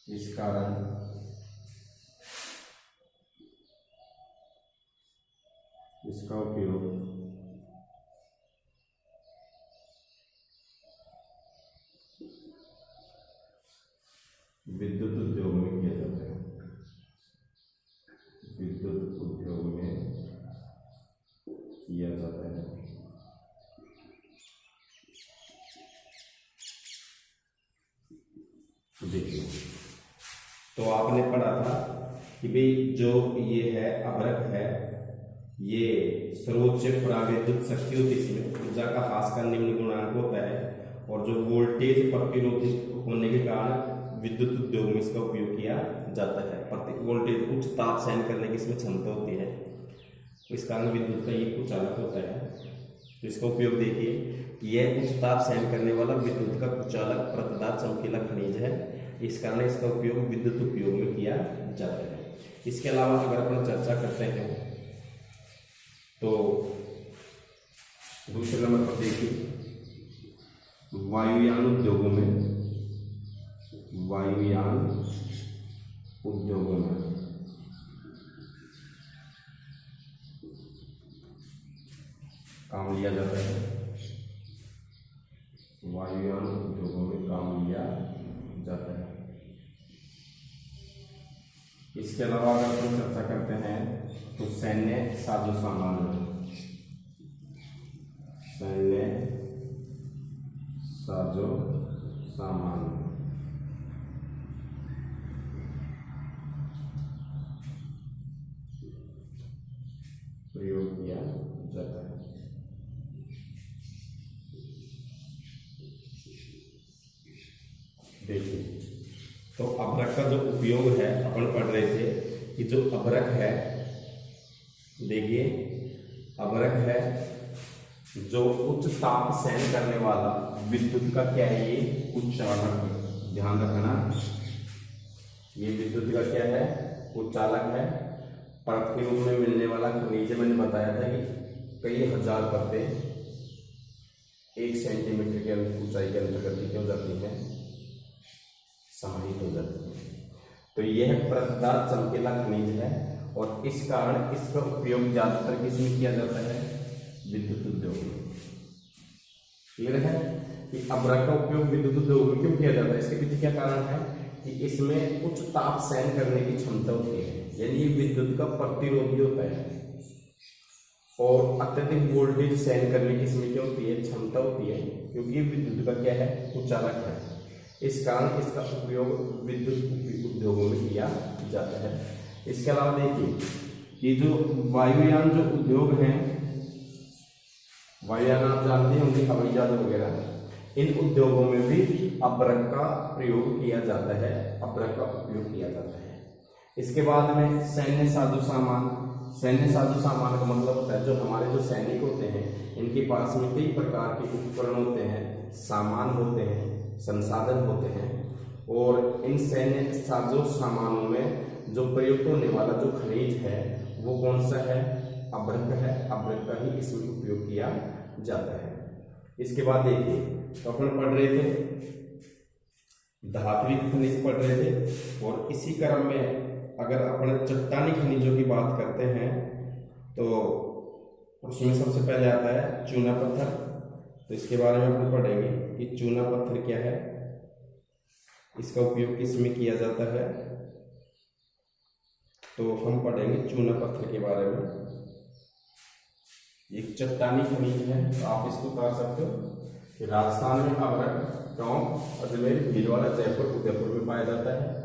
इस कारण इसका उपयोग विद्युत उद्योग में किया जाता है। विद्युत उद्योग में किया जाता है। तो देखिए, तो आपने पढ़ा था कि भाई जो ये है अभ्रक है, ये सर्वोच्च परावैद्युत शक्ति होती है, इसमें ऊर्जा का ह्रास का निम्न गुणांक होता है, और जो वोल्टेज प्रतिरोधित होने के कारण विद्युत उद्योग में इसका उपयोग किया जाता है। प्रति वोल्टेज उच्च ताप सहन करने की इसमें क्षमता होती है, तो इस कारण विद्युत का ये कुचालक होता है। तो इसका उपयोग देखिए, यह उच्च ताप सहन करने वाला विद्युत का कुचालक परतदार चमकीला खनिज है। इस कारण इसका उपयोग विद्युत उपयोग में किया जाता है। इसके अलावा अगर अपन चर्चा करते हैं तो दूसरे नंबर पर देखिए, वायुयान उद्योगों में, वायुयान उद्योगों में काम लिया जाता है। वायुयान उद्योगों में काम लिया जाता है। इसके अलावा अगर हम चर्चा करते हैं तो सैन्य साजो सामान, सैन्य साजो सामान प्रयोग किया जाता है। देखिए, तो अभ्रक का जो उपयोग है, अपन पढ़ रहे थे कि जो अभ्रक है, देखिए अभ्रक है जो उच्च ताप सहन करने वाला विद्युत का क्या है, ये कुचालक, ध्यान रखना, ये विद्युत का क्या है, कुचालक है। परत के रूप में मिलने वाला खनिज, मैंने बताया था कि कई हजार परतें 1 सेंटीमीटर के ऊंचाई के अंतर्गत हो जाती है, समाहित हो जाती है। तो यह परतदार चमकीला खनिज है, और इस कारण इसका उपयोग ज्यादातर किसमें किया जाता है, विद्युत उद्योग में। क्लियर है कि अभ्रक का उपयोग विद्युत उद्योग में क्यों किया जाता है, इसके पीछे क्या कारण है कि इसमें उच्च ताप सहन करने की क्षमता होती है। यानी ये विद्युत का प्रतिरोधी होता है और अत्यधिक वोल्टेज सहन करने की इसमें क्या होती है, क्षमता होती है, क्योंकि ये विद्युत का क्या है, कुचालक है। इस कारण इसका उपयोग विद्युत उद्योगों में किया जाता है। इसके अलावा देखिए कि जो वायुयान जो उद्योग हैं, वायुयान आप जानते होंगे, हवाई जहाज वगैरह, इन उद्योगों में भी अभ्रक का प्रयोग किया जाता है, अभ्रक का उपयोग किया जाता है। इसके बाद में सैन्य साजो सामान। सैन्य साजो सामान का मतलब होता है जो हमारे जो सैनिक होते हैं इनके पास में कई प्रकार के उपकरण होते हैं, सामान होते हैं, संसाधन होते हैं, और इन सैन्य साजो सामानों में जो प्रयुक्त होने वाला जो खनिज है वो कौन सा है, अभ्रक है। अभ्रक का ही इसमें उपयोग किया जाता है। इसके बाद देखिए तो अपन पढ़ रहे थे धात्विक खनिज पढ़ रहे थे, और इसी क्रम में अगर अपन चट्टानी खनिजों की बात करते हैं तो उसमें सबसे पहले आता है चूना पत्थर। तो इसके बारे में अपन पढ़ेंगे कि चूना पत्थर क्या है, इसका उपयोग किस में किया जाता है। तो हम पढ़ेंगे चूना पत्थर के बारे में। एक चट्टानी खनिज है, तो आप इसको उतार सकते हो। राजस्थान में अभ्रक, टोंक, अजमेर, भीलवाड़ा, जयपुर, उदयपुर में पाया जाता है।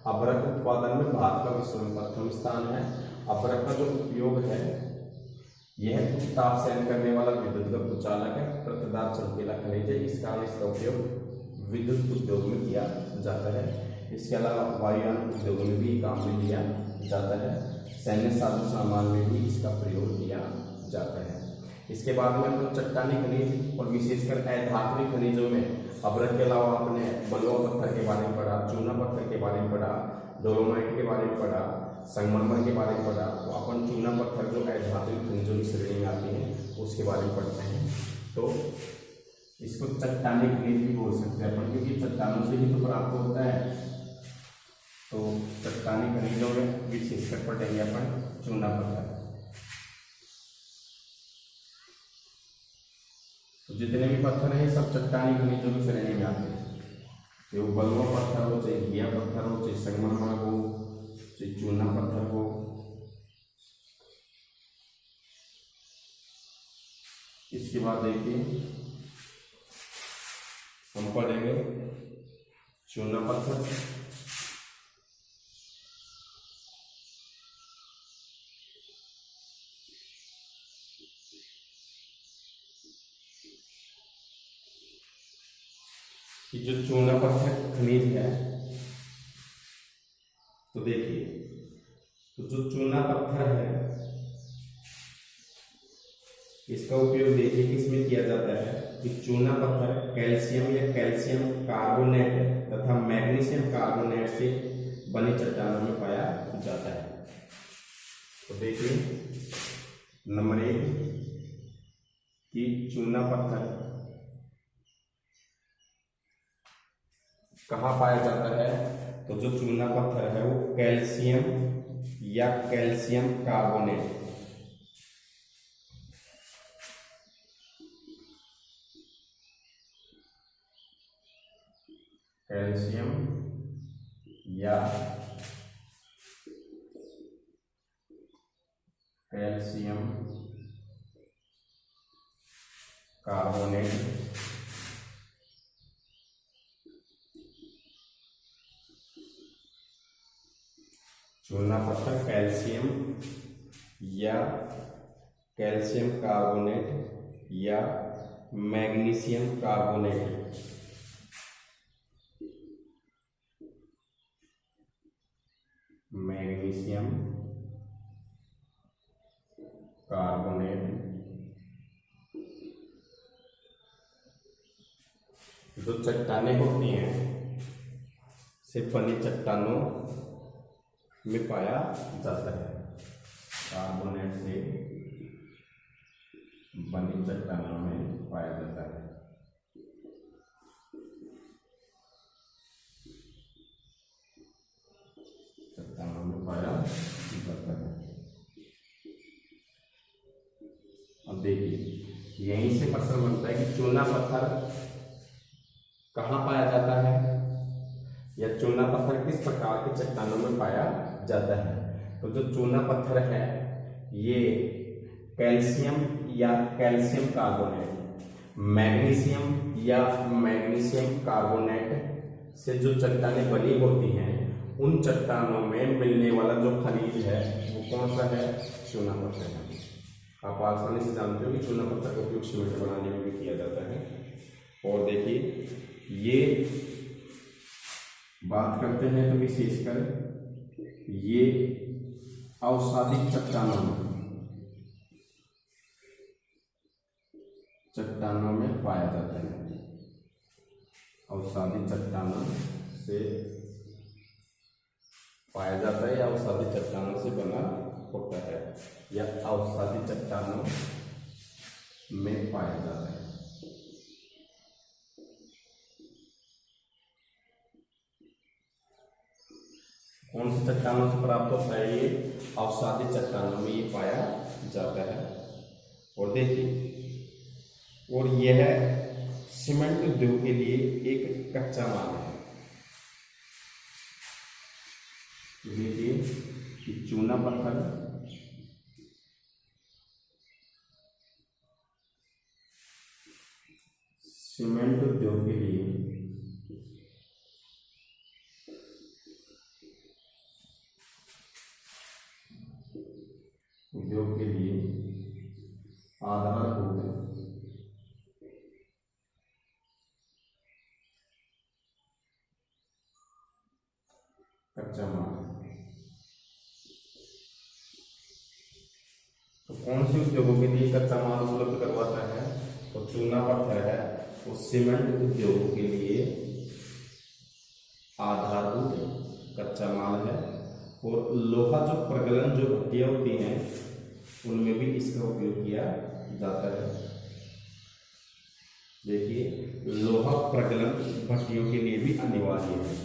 अभ्रक उत्पादन में भारत का विश्व में प्रथम स्थान है। अभ्रक का जो उपयोग है यह उच्च ताप सहन करने वाला विद्युत का कुचालक है, प्रतिदार चमकीला खनिज है, इस कारण इसका उपयोग विद्युत उद्योग में किया जाता है। इसके अलावा वायुयान उद्योग में भी काम में लिया जाता है। सैन्य साजो सामान में भी इसका प्रयोग किया जाता है। इसके बाद में तो चट्टानी खनिज और विशेषकर अधात्विक खनिजों में अभ्रक के अलावा आपने बलुआ पत्थर के बारे में पढ़ा, चूना पत्थर के बारे में पढ़ा, डोलोमाइट के बारे में पढ़ा, संगमरमर के बारे में पढ़ा। तो अपन चूना पत्थर जो अधात्विक खनिजों की श्रेणी में आती है उसके बारे में पढ़ते हैं। तो इसको चट्टानी खनिज भी बोल सकते हैं अपन, क्योंकि चट्टानों से ही तो प्राप्त होता है। तो चट्टानी खनिजों में विशेषकर पढ़ेंगे अपन चूना पत्थर। तो जितने भी पत्थर हैं सब चट्टानी खनिजों की श्रेणी में आते हैं। चाहे वो बलुआ पत्थर हो, चाहे घिया पत्थर हो, चाहे संगमरमर हो, चाहे चूना पत्थर हो। इसके बाद देखिए हम पढ़ेंगे चूना पत्थर। कि जो चूना पत्थर खनिज है, तो देखिए तो जो चूना पत्थर है इसका उपयोग देखिए किसमें किया जाता है कि चूना पत्थर कैल्शियम या कैल्शियम कार्बोनेट तथा मैग्नीशियम कार्बोनेट से बनी चट्टानों में पाया जाता है। तो देखिए नंबर 1 कि चूना पत्थर कहाँ पाया जाता है। तो जो चूना पत्थर है वो कैल्शियम या कैल्शियम कार्बोनेट कैल्शियम या कैल्शियम कार्बोनेट चूना पत्थर कैल्शियम या कैल्शियम कार्बोनेट या मैग्नीशियम कार्बोनेट मैग्नीशियम कार्बोनेट जो चट्टानें होती हैं से बनी चट्टानों में पाया जाता है। कार्बोनेट से बनी चट्टानों में पाया जाता है। चट्टानों में पाया जाता है। अब देखिए यहीं से प्रश्न बनता है कि चूना पत्थर कहाँ पाया जाता है या चूना पत्थर किस प्रकार के चट्टानों में पाया जाता है। तो जो चूना पत्थर है ये कैल्शियम या कैल्शियम कार्बोनेट, मैग्नीशियम या मैग्नीशियम कार्बोनेट से जो चट्टानें बनी होती हैं, उन चट्टानों में मिलने वाला जो खनिज है वो कौन सा है? चूना पत्थर है। आप आसानी से जानते हो कि चूना पत्थर का उपयोग सीमेंट बनाने में भी किया जाता है। और देखिए ये बात करते हैं तो विशेषकर ये अवसादित चट्टानों में पाया जाता है। अवसादित चट्टानों से पाया जाता है या अवसादित चट्टानों से बना होता है या अवसादित चट्टानों में पाया जाता है। कौन सी चट्टानों से प्राप्त होता है? ये अवसादित चट्टानों में ये पाया जाता है। और देखिए, और यह सीमेंट उद्योग के लिए एक कच्चा माल है। देखिए कि चूना पत्थर सीमेंट उद्योग के लिए आधारभूत कच्चा माल। तो कौन से उद्योगों के लिए कच्चा माल उपलब्ध करवाता है? तो चूना पत्थर है वो सीमेंट उद्योगों के लिए आधारभूत कच्चा माल है। और लोहा जो प्रगलन जो भट्टियां होती हैं उनमें भी इसका उपयोग किया जाता है। देखिए लोहा प्रगलन भट्टियों के लिए भी अनिवार्य है।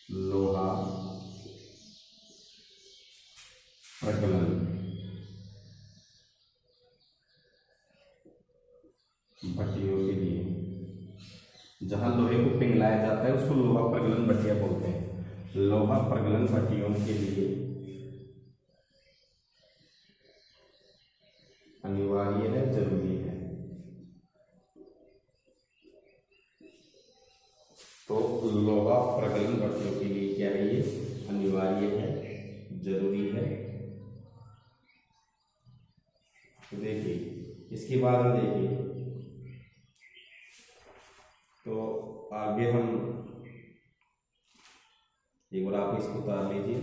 लोहा प्रगलन भट्टियों के लिए, जहां लोहे को पिघलाया जाता है उसको लोहा प्रगलन भट्टियां बोलते हैं। लोहा प्रगलन भट्टियों के लिए अनिवार्य है, जरूरी है। तो लोहा प्रगलन भट्टियों के लिए क्या है? ये अनिवार्य है, जरूरी है। तो देखिए इसके बाद हम देखिए तो आगे हम एक बार आप इसको उतार लीजिए।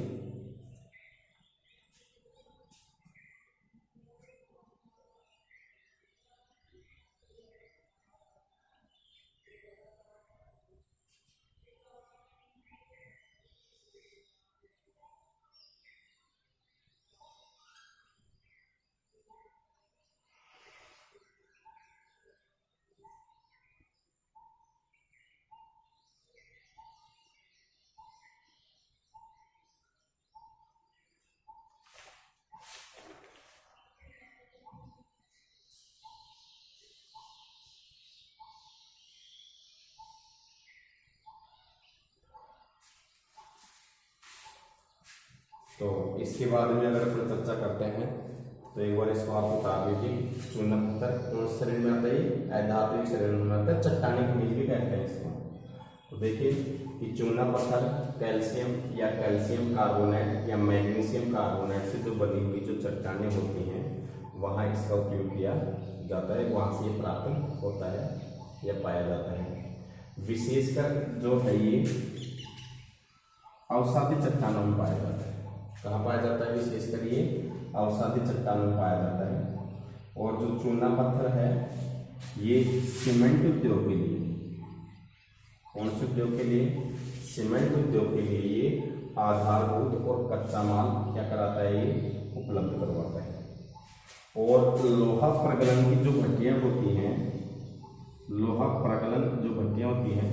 तो इसके बाद में अगर अपन चर्चा करते हैं तो एक बार इसको आप उतार लीजिए। चूना पत्थर कौन से शरीर में आता है? अधात्विक शरीर में आता है, चट्टानी खनिज भी कहते हैं इसको। तो देखिए कि चूना पत्थर कैल्शियम या कैल्शियम कार्बोनेट या मैग्नीशियम कार्बोनेट से जो बनी हुई जो चट्टानें होती हैं वहाँ इसका उपयोग किया जाता है, वहाँ से ये प्राप्त होता है या पाया जाता है। विशेषकर जो है ये अवसादी चट्टानों में पाया जाता है। कहाँ पाया जाता है? विशेषकर ये अवसादी चट्टानों में पाया जाता है। और जो चूना पत्थर है ये सीमेंट उद्योग के लिए, कौन से उद्योग के लिए? सीमेंट उद्योग के लिए ये आधारभूत और कच्चा माल क्या कराता है? ये उपलब्ध करवाता है। और लोहा प्रगलन की जो भट्टियां होती हैं, लोहा प्रगलन जो भट्टियां होती हैं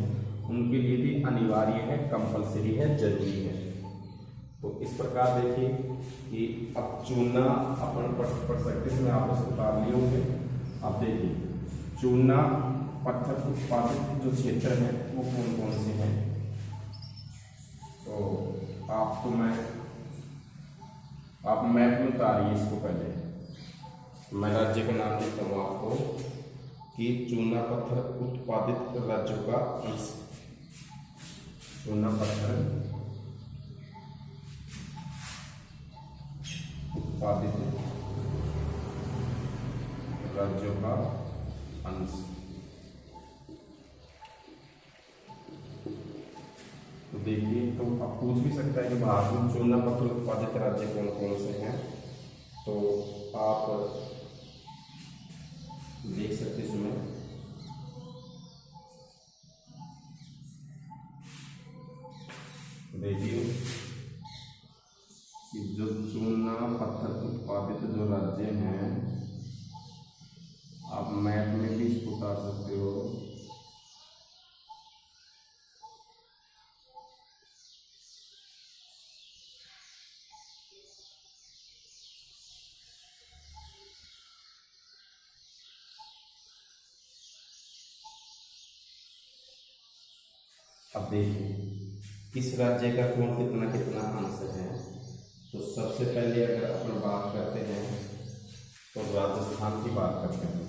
उनके लिए भी अनिवार्य है, कंपलसरी है, जरूरी है। तो इस प्रकार देखिए कि अब चूना अपन परस्पेक्टिव में आप उसको उतार लिए होंगे। अब देखिए चूना पत्थर उत्पादित जो क्षेत्र है वो कौन कौन से हैं? तो आप मैप में उतारिए इसको। पहले मैं राज्य का नाम देता हूँ आपको कि चूना पत्थर उत्पादित राज्यों का अंश। चूना पत्थर उत्पादित राज्यों का अंश। तो देखिए, तो आप पूछ भी सकता है कि भारत में चूना पत्थर उत्पादित राज्य कौन कौन से हैं। तो आप देख सकते हैं इसमें देखिए कि जो चूना पत्थर उत्पादित जो राज्य हैं, आप मैप में भी इसको उतार सकते हो। अब देखिए किस राज्य का कौन कितना कितना अंश है। तो सबसे पहले अगर अपन बात करते हैं तो राजस्थान की बात करते हैं।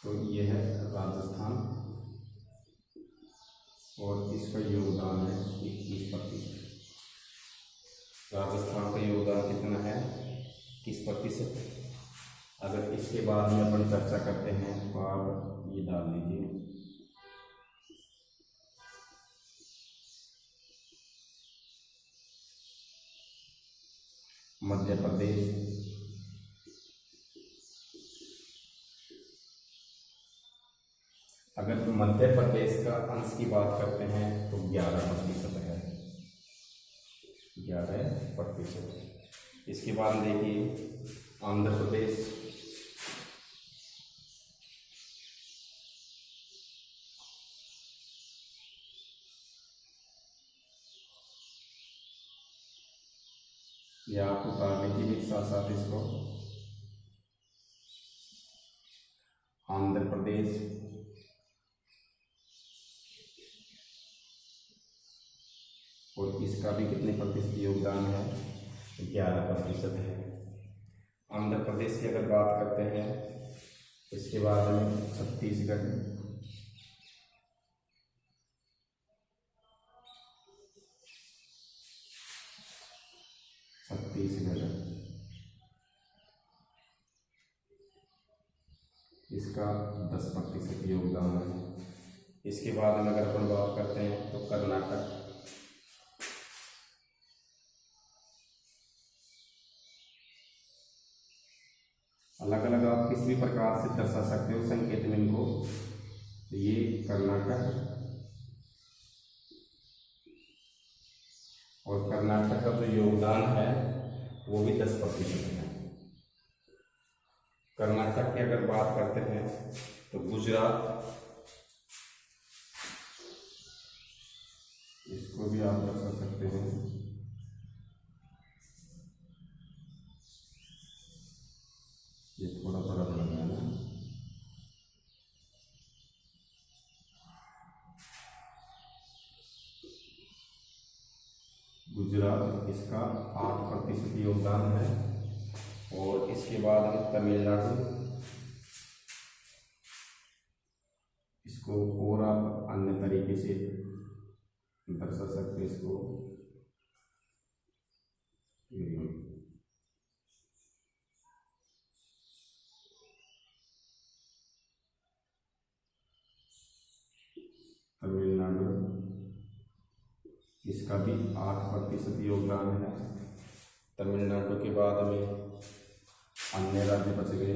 तो ये है राजस्थान और इसका योगदान है 21%। राजस्थान का योगदान कितना है? 21%। अगर इसके बाद में अपन चर्चा करते हैं तो आप ये डाल लीजिए मध्य प्रदेश। अगर मध्य प्रदेश का अंश की बात करते हैं तो 11% है, 11%। इसके बाद देखिए आंध्र प्रदेश, या आप उतार लीजिए भी साथ साथ इसको। आंध्र प्रदेश और इसका भी कितने प्रतिशत योगदान है? 11% है। आंध्र प्रदेश की अगर बात करते हैं इसके बाद में छत्तीसगढ़, इसका 10% योगदान है। इसके बाद में अगर अपन बात करते हैं तो कर्नाटक, अलग अलग आप किसी भी प्रकार से दर्शा सकते हो संकेत में इनको। तो ये कर्नाटक, और कर्नाटक का जो योगदान है वो भी 10% है। कर्नाटक की अगर बात करते हैं तो गुजरात, इसको भी आप दर्शा सकते हैं। ये थोड़ा बड़ा बन गया ना। गुजरात, इसका 8% योगदान है। और इसके बाद में तमिलनाडु, इसको और आप अन्य तरीके से दर्शा सकते हैं इसको। तमिलनाडु, इसका भी 8% योगदान है। तमिलनाडु के बाद में अन्य राज्य बच गए।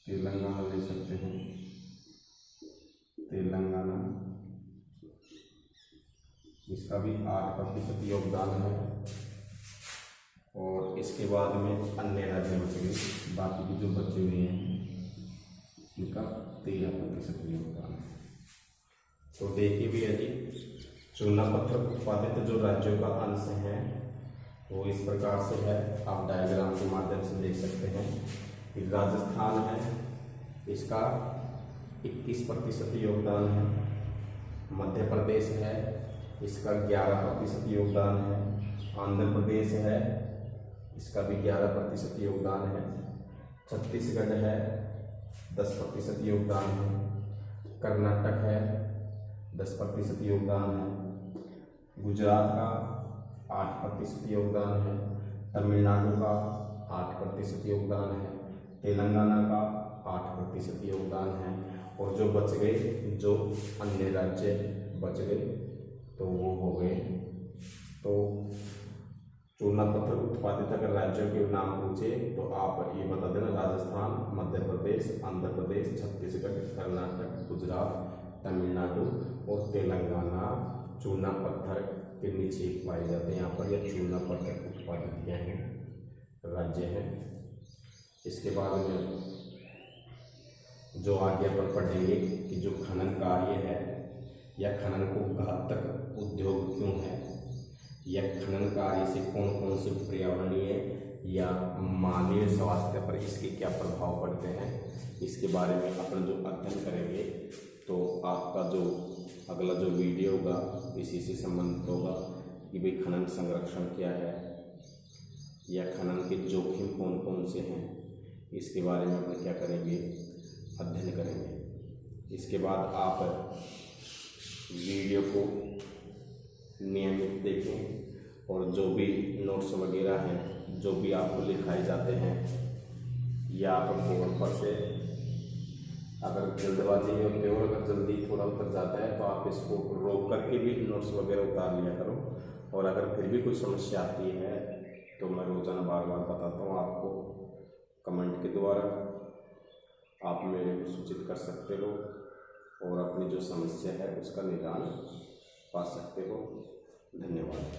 तेलंगाना ले सकते हैं, तेलंगाना, इसका भी 8% योगदान है। और इसके बाद में अन्य राज्य बच गए, बाकी के जो बचे हुए हैं इनका 13% योगदान है। तो देखिए भैया जी, चूना पत्थर उत्पादित जो राज्यों का अंश है वो इस प्रकार से है, आप डायग्राम के माध्यम से देख सकते हैं कि राजस्थान है, इसका 21% योगदान है। मध्य प्रदेश है, इसका 11% योगदान है। आंध्र प्रदेश है, इसका भी 11% योगदान है। छत्तीसगढ़ है, 10% योगदान है। कर्नाटक है, 10% योगदान है। गुजरात का 8% योगदान है। तमिलनाडु का 8% योगदान है। तेलंगाना का 8% योगदान है। और जो बच गए, जो अन्य राज्य बच गए, तो वो हो गए। तो चूना पत्थर उत्पादित अगर राज्यों के नाम पूछे तो आप ये बता देना, राजस्थान, मध्य प्रदेश, आंध्र प्रदेश, छत्तीसगढ़, कर्नाटक, गुजरात, तमिलनाडु और तेलंगाना चूना पत्थर के नीचे पाए जाते हैं। यहाँ पर यह चूना पत्थर उत्पादित किए हैं राज्य हैं। इसके बाद में जो आगे अपन पढ़ेंगे कि जो खनन कार्य है या खनन को घातक उद्योग क्यों है, या खनन कार्य से कौन कौन से पर्यावरणीय या मानवीय स्वास्थ्य पर इसके क्या प्रभाव पड़ते हैं, इसके बारे में अपन जो अध्ययन करेंगे। तो आपका जो अगला जो वीडियो होगा इसी से संबंधित होगा कि भाई खनन संरक्षण क्या है या खनन के जोखिम कौन कौन से हैं, इसके बारे में अपन क्या करेंगे, अध्ययन करेंगे। इसके बाद आप वीडियो को नियमित देखें और जो भी नोट्स वगैरह हैं, जो भी आपको लिखाए जाते हैं, या आप बोर्ड पर से अगर जल्दबाजी में होते हो, अगर जल्दी थोड़ा उतर जाता है तो आप इसको रोक करके भी नोट्स वगैरह उतार लिया करो। और अगर फिर भी कोई समस्या आती है तो मैं रोज़ाना बार बार बताता हूँ आपको, कमेंट के द्वारा आप मेरे को सूचित कर सकते हो और अपनी जो समस्या है उसका निदान पा सकते हो। धन्यवाद।